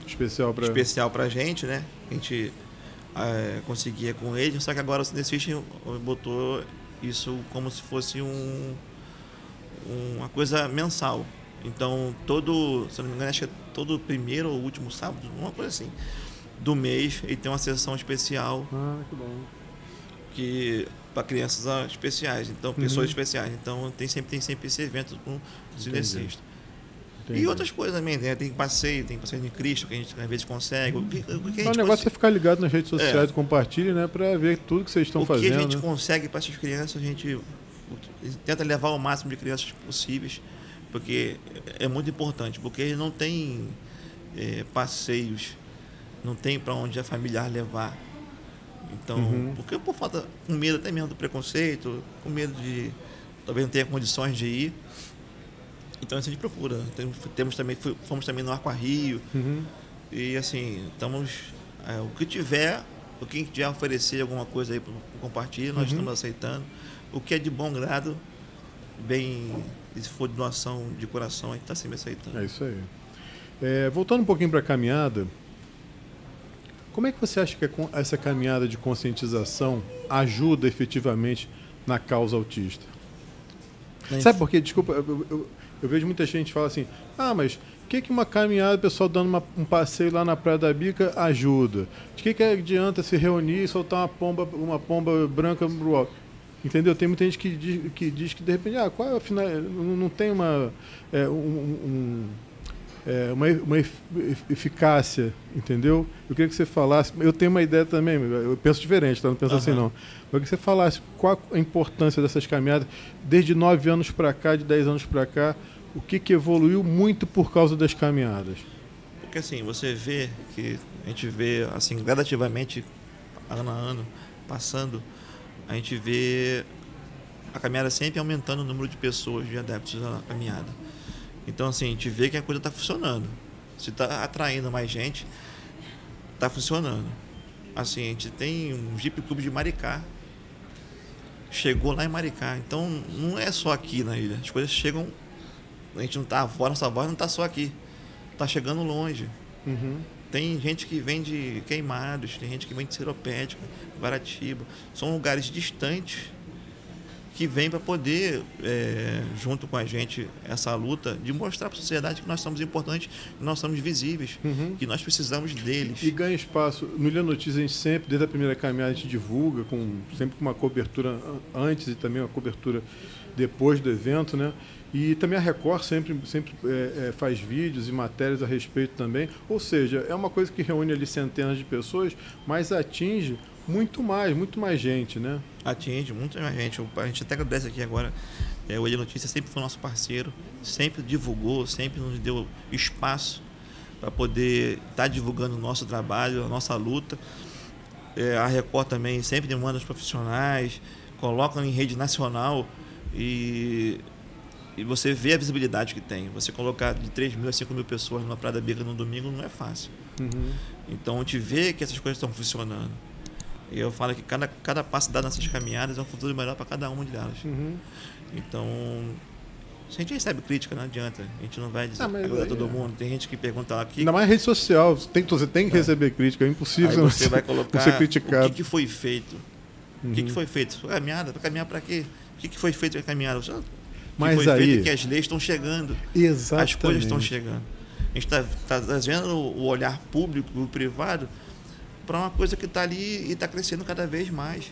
especial pra gente, né? A gente conseguia com eles, só que agora o Cinecista botou isso como se fosse uma coisa mensal. Então, se não me engano, acho que é todo primeiro ou último sábado, uma coisa assim, do mês, ele tem uma sessão especial. Que bom. Para crianças especiais, então, pessoas especiais. Então, tem sempre esse evento com o Cinecista. E outras coisas também, né? Tem passeio de Cristo, que a gente às vezes consegue. O negócio é ficar ligado nas redes sociais, compartilhe, né? Para ver tudo que vocês estão fazendo. O que a gente consegue para essas crianças, a gente tenta levar o máximo de crianças possíveis, porque é muito importante, porque eles não têm passeios, não tem para onde a familiar levar. Então, porque por falta, com medo até mesmo do preconceito, com medo de talvez não tenha condições de ir. Então a gente procura. Fomos também no Aquarrio. E assim, estamos. O que tiver, o que tiver oferecer alguma coisa aí para compartilhar, nós estamos aceitando. O que é de bom grado, se for de doação de coração, a gente está sempre aceitando. É isso aí. Voltando um pouquinho para a caminhada, como é que você acha que essa caminhada de conscientização ajuda efetivamente na causa autista? Sabe por quê? Desculpa, eu vejo muita gente falar assim, mas o que uma caminhada, o pessoal dando um passeio lá na Praia da Bica ajuda? De que adianta se reunir e soltar uma pomba branca pro alto? Entendeu? Tem muita gente que diz que de repente, qual é a final, não tem uma eficácia, entendeu? Eu queria que você falasse, eu tenho uma ideia também, eu penso diferente, não penso assim não. Eu queria que você falasse qual a importância dessas caminhadas, desde 9 anos para cá, de 10 anos para cá, o que evoluiu muito por causa das caminhadas. Porque assim, você vê que a gente vê assim, gradativamente, ano a ano, passando, a gente vê a caminhada sempre aumentando o número de pessoas, de adeptos à caminhada. Então, assim, a gente vê que a coisa está funcionando. Se está atraindo mais gente, está funcionando. Assim, a gente tem um Jeep Clube de Maricá. Chegou lá em Maricá. Então, não é só aqui na ilha. As coisas chegam... A gente não está... Nossa voz não está só aqui. Está chegando longe. Tem gente que vem de Queimados, tem gente que vem de Seropédica, Guaratiba. São lugares distantes que vem para poder, junto com a gente, essa luta, de mostrar para a sociedade que nós somos importantes, que nós somos visíveis, que nós precisamos deles. E ganha espaço. No Ilha Notícias, a gente sempre, desde a primeira caminhada, a gente divulga, sempre com uma cobertura antes e também uma cobertura depois do evento, né? E também a Record sempre faz vídeos e matérias a respeito também. Ou seja, é uma coisa que reúne ali centenas de pessoas, mas atinge muito mais gente, né? Atinge muito mais gente. A gente até agradece aqui agora. O Ilha Notícias sempre foi nosso parceiro, sempre divulgou, sempre nos deu espaço para poder estar divulgando o nosso trabalho, a nossa luta. A Record também sempre demanda os profissionais, colocam em rede nacional e você vê a visibilidade que tem. Você colocar de 3 mil a 5 mil pessoas numa Praia da Bica no domingo não é fácil. Então a gente vê que essas coisas estão funcionando. E eu falo que cada passo dado nessas caminhadas é um futuro melhor para cada uma delas. Então, se a gente recebe crítica, não adianta. A gente não vai dizer agradar todo mundo. Tem gente que pergunta lá... Ainda mais rede social. Você tem que receber crítica. É impossível aí você vai colocar ser criticado. O que foi feito. O que foi feito? Foi caminhada? Vai caminhar para quê? O que foi feito com a caminhada? Mas foi aí... feito que as leis estão chegando. Exatamente. As coisas estão chegando. A gente está trazendo o olhar público, o privado, para uma coisa que está ali e está crescendo cada vez mais.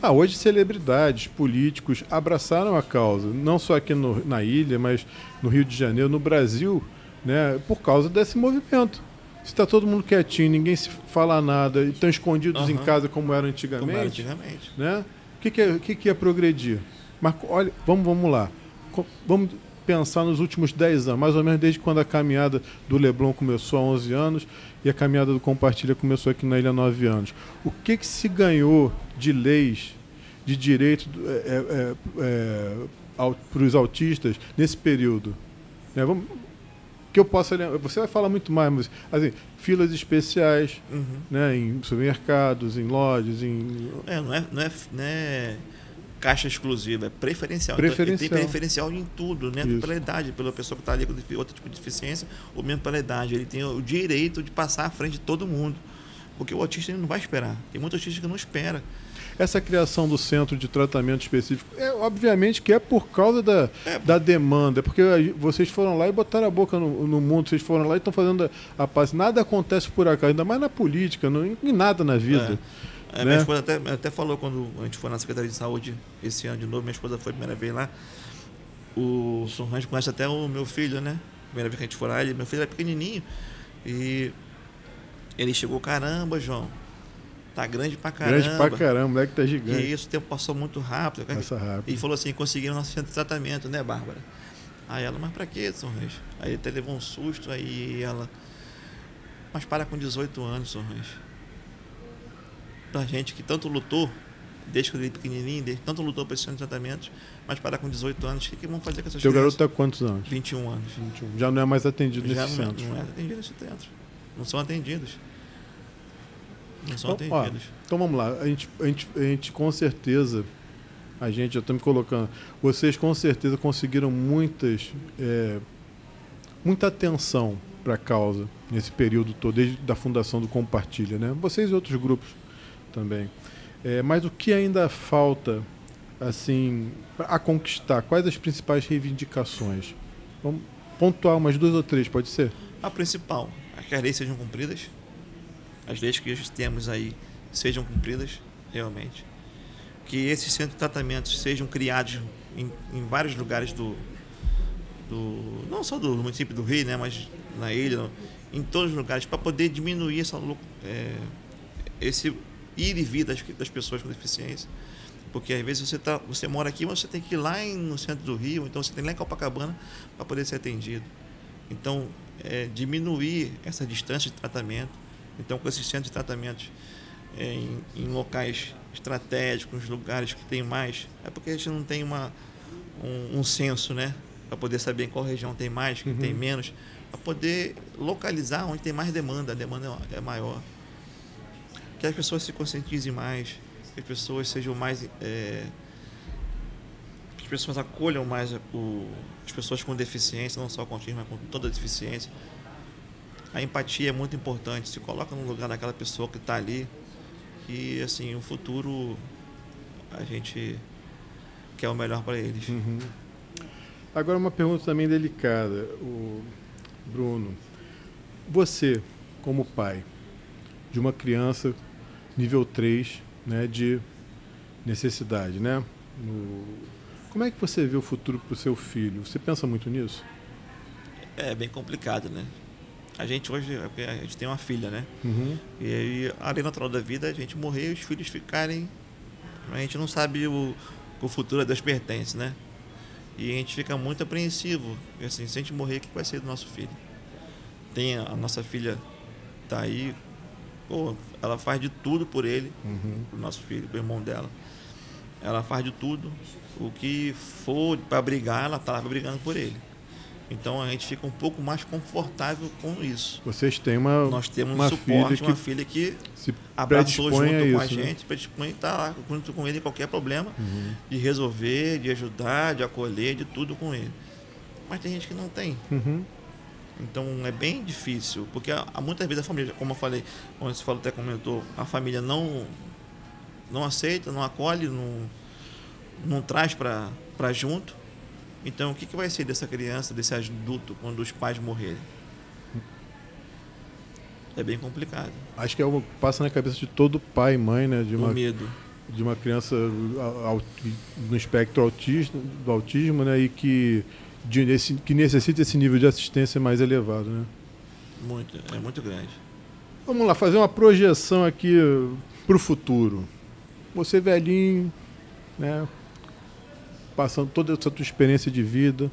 Hoje celebridades, políticos abraçaram a causa, não só aqui na ilha, mas no Rio de Janeiro, no Brasil, né, por causa desse movimento. Se está todo mundo quietinho, ninguém se fala nada, estão escondidos em casa como era antigamente. Né? O que é progredir? Mas olha, vamos lá. Vamos pensar nos últimos 10 anos, mais ou menos desde quando a caminhada do Leblon começou há 11 anos e a caminhada do Compartilha começou aqui na ilha há 9 anos. O que se ganhou de leis, de direito para os autistas nesse período? Que eu possa lembrar, você vai falar muito mais, mas assim, filas especiais, né, em supermercados, em lojas, não é caixa exclusiva, é preferencial. Preferencial. Então, tem preferencial em tudo, né? Pela idade, pela pessoa que está ali com outro tipo de deficiência, ou mesmo pela idade. Ele tem o direito de passar à frente de todo mundo. Porque o autista ele não vai esperar. Tem muito autista que não espera. Essa criação do centro de tratamento específico, obviamente que é por causa da demanda, porque vocês foram lá e botaram a boca no mundo, vocês foram lá e estão fazendo a paz. Nada acontece por acaso, ainda mais na política, em nada na vida. Né? Minha esposa até falou quando a gente foi na Secretaria de Saúde esse ano de novo, minha esposa foi a primeira vez lá. O Sorrange conhece até o meu filho, né? Primeira vez que a gente foi lá, meu filho era pequenininho e ele chegou, caramba, João, tá grande pra caramba. Grande pra caramba, o moleque tá gigante. E isso, o tempo passou muito rápido. Passa rápido. E falou assim, conseguiram nosso centro de tratamento, né, Bárbara? Aí ela, mas pra quê, Sorrange? Aí ele até levou um susto, aí ela, mas para com 18 anos, Sorrange. Pra gente que tanto lutou, desde que ele pequenininho, tanto lutou para esse centro de tratamento, mas para com 18 anos, o que vão fazer com essas crianças? Seu garoto tá quantos anos? 21 anos. 21. Já não é mais atendido nesse centro? Não é atendido nesse centro. Não são atendidos. Não são atendidos. Então vamos lá. A gente com certeza, já estou me colocando, vocês com certeza conseguiram muita atenção para a causa nesse período todo, desde a fundação do Compartilha, né? Vocês e outros grupos também. Mas o que ainda falta assim, a conquistar? Quais as principais reivindicações? Vamos pontuar umas 2 ou 3, pode ser? A principal, que as leis sejam cumpridas, as leis que hoje temos aí sejam cumpridas realmente, que esses centros de tratamento sejam criados em vários lugares não só do município do Rio, né, mas na ilha, em todos os lugares, para poder diminuir esse ir e vir das pessoas com deficiência. Porque às vezes você mora aqui, mas você tem que ir lá no centro do Rio, então você tem que ir lá em Copacabana para poder ser atendido. Então, diminuir essa distância de tratamento. Então, com esses centros de tratamento em locais estratégicos, lugares que tem mais, é porque a gente não tem um censo, né, para poder saber em qual região tem mais, que tem menos, para poder localizar onde tem mais demanda, a demanda é maior. Que as pessoas se conscientizem mais, que as pessoas sejam mais... que as pessoas acolham mais as pessoas com deficiência, não só com autismo, mas com toda a deficiência. A empatia é muito importante, se coloca no lugar daquela pessoa que está ali, e assim, o futuro a gente quer o melhor para eles. Uhum. Agora uma pergunta também delicada, o Bruno. Você, como pai de uma criança nível 3, né, de necessidade, né? Como é que você vê o futuro para o seu filho? Você pensa muito nisso? É bem complicado, né? A gente hoje, a gente tem uma filha, né? Uhum. E aí, a lei natural da vida, a gente morrer e os filhos ficarem... A gente não sabe o futuro a Deus pertence, né? E a gente fica muito apreensivo. E assim, se a gente morrer, o que vai ser do nosso filho? Tem a nossa filha tá aí, pô, ela faz de tudo por ele, pro nosso filho, pro irmão dela. Ela faz de tudo. O que for para brigar, ela tá lá brigando por ele. Então a gente fica um pouco mais confortável com isso. Vocês têm Nós temos um suporte, uma filha que se abraçou junto com a gente, predispõe e está lá junto com ele em qualquer problema, de resolver, de ajudar, de acolher, de tudo com ele. Mas tem gente que não tem. Então é bem difícil, porque há muitas vezes a família, como eu falei, como você falou, até comentou, a família não aceita, não acolhe, não traz para junto. Então, o que vai ser dessa criança, desse adulto, quando os pais morrerem? É bem complicado. Acho que é algo que passa na cabeça de todo pai e mãe, né? O medo. De uma criança no espectro do autismo, né? E que necessita esse nível de assistência mais elevado, né? É muito grande. Vamos lá, fazer uma projeção aqui para o futuro. Você velhinho, né? Passando toda essa tua experiência de vida,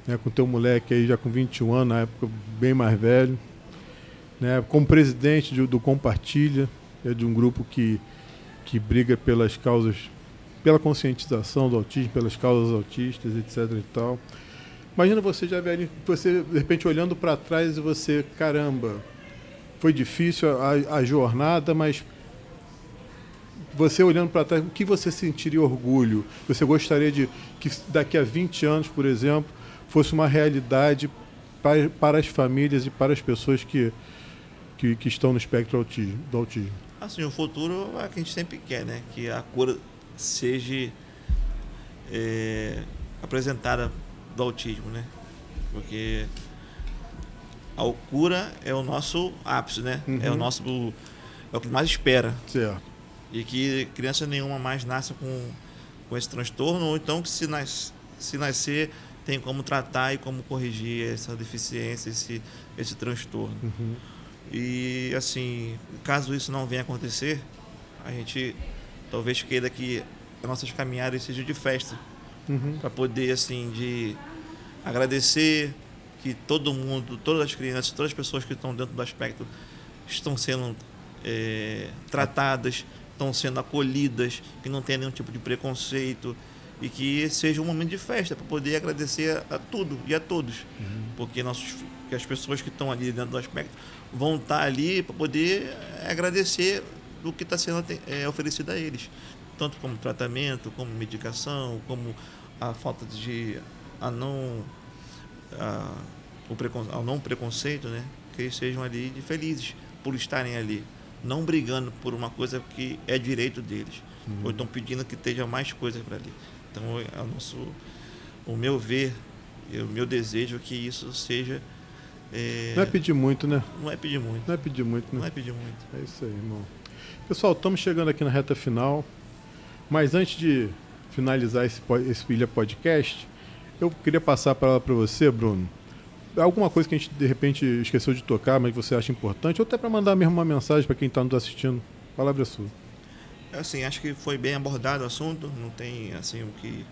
né, com teu moleque aí já com 21 anos, na época bem mais velho, né, como presidente do Compartilha, de um grupo que briga pelas causas, pela conscientização do autismo, pelas causas autistas, etc. e tal. Imagina você já velho, você de repente olhando para trás e você, caramba, foi difícil a jornada, mas você olhando para trás, o que você sentiria orgulho? Você gostaria de que daqui a 20 anos, por exemplo, fosse uma realidade para as famílias e para as pessoas que estão no espectro do autismo? Assim, o futuro é o que a gente sempre quer, né? Que a cura seja apresentada do autismo, né? Porque a cura é o nosso ápice, né? É o que mais espera. Certo. E que criança nenhuma mais nasça com esse transtorno, ou então que se nascer tem como tratar e como corrigir essa deficiência, esse transtorno. E assim, caso isso não venha a acontecer, a gente talvez queira que as nossas caminhadas sejam de festa, para poder assim, de agradecer que todo mundo, todas as crianças, todas as pessoas que estão dentro do aspecto estão sendo tratadas, estão sendo acolhidas, que não tem nenhum tipo de preconceito, e que seja um momento de festa para poder agradecer a tudo e a todos, porque que as pessoas que estão ali dentro do aspecto vão estar ali para poder agradecer do que está sendo oferecido a eles, tanto como tratamento, como medicação, como a falta de ao não preconceito, né? Que eles sejam ali felizes por estarem ali, não brigando por uma coisa que é direito deles, ou estão pedindo que esteja mais coisas para ali. Então, o meu ver, o meu desejo é que isso seja... Não é pedir muito, né? Não é pedir muito. Não é pedir muito, né? Não é pedir muito. É isso aí, irmão. Pessoal, estamos chegando aqui na reta final, mas antes de finalizar esse Ilha Podcast, eu queria passar a palavra para você, Bruno. Alguma coisa que a gente, de repente, esqueceu de tocar, mas que você acha importante, ou até para mandar mesmo uma mensagem para quem está nos assistindo. A palavra é sua. Assim, acho que foi bem abordado o assunto, não tem assim o que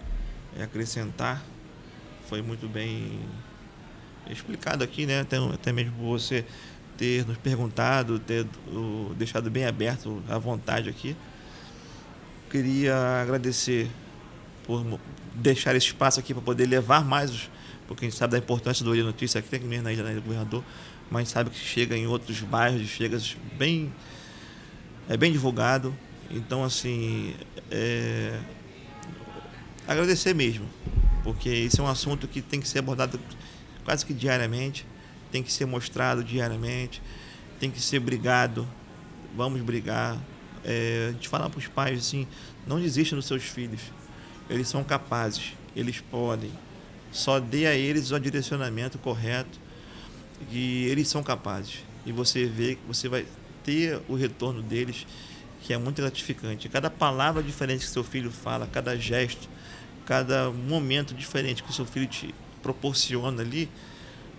acrescentar. Foi muito bem explicado aqui, né? Até mesmo por você ter nos perguntado, ter deixado bem aberto à vontade aqui. Queria agradecer por deixar esse espaço aqui para poder levar mais, porque a gente sabe da importância do Ilha Notícia aqui, mesmo na Ilha do Governador, mas sabe que chega em outros bairros, chega bem divulgado. Então, assim, agradecer mesmo, porque esse é um assunto que tem que ser abordado quase que diariamente, tem que ser mostrado diariamente, tem que ser brigado, vamos brigar. A gente fala para os pais assim, não desistam dos seus filhos, eles são capazes, eles podem. Só dê a eles o direcionamento correto e eles são capazes. E você vê que você vai ter o retorno deles, que é muito gratificante. Cada palavra diferente que seu filho fala, cada gesto, cada momento diferente que o seu filho te proporciona ali,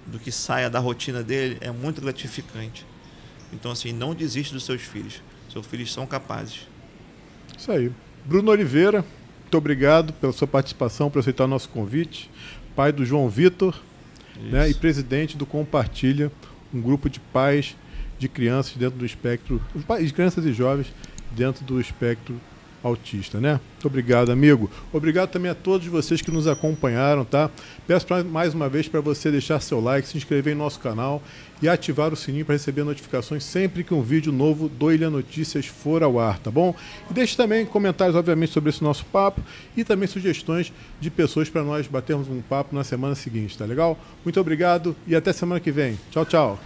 do que saia da rotina dele, é muito gratificante. Então, assim, não desiste dos seus filhos. Seus filhos são capazes. Isso aí. Bruno Oliveira, muito obrigado pela sua participação, por aceitar o nosso convite. Pai do João Vitor, né, e presidente do Compartilha, um grupo de pais de crianças dentro do espectro, de crianças e jovens dentro do espectro autista, né? Muito obrigado, amigo. Obrigado também a todos vocês que nos acompanharam, tá? Peço mais uma vez para você deixar seu like, se inscrever em nosso canal e ativar o sininho para receber notificações sempre que um vídeo novo do Ilha Notícias for ao ar, tá bom? E deixe também comentários, obviamente, sobre esse nosso papo e também sugestões de pessoas para nós batermos um papo na semana seguinte, tá legal? Muito obrigado e até semana que vem. Tchau, tchau.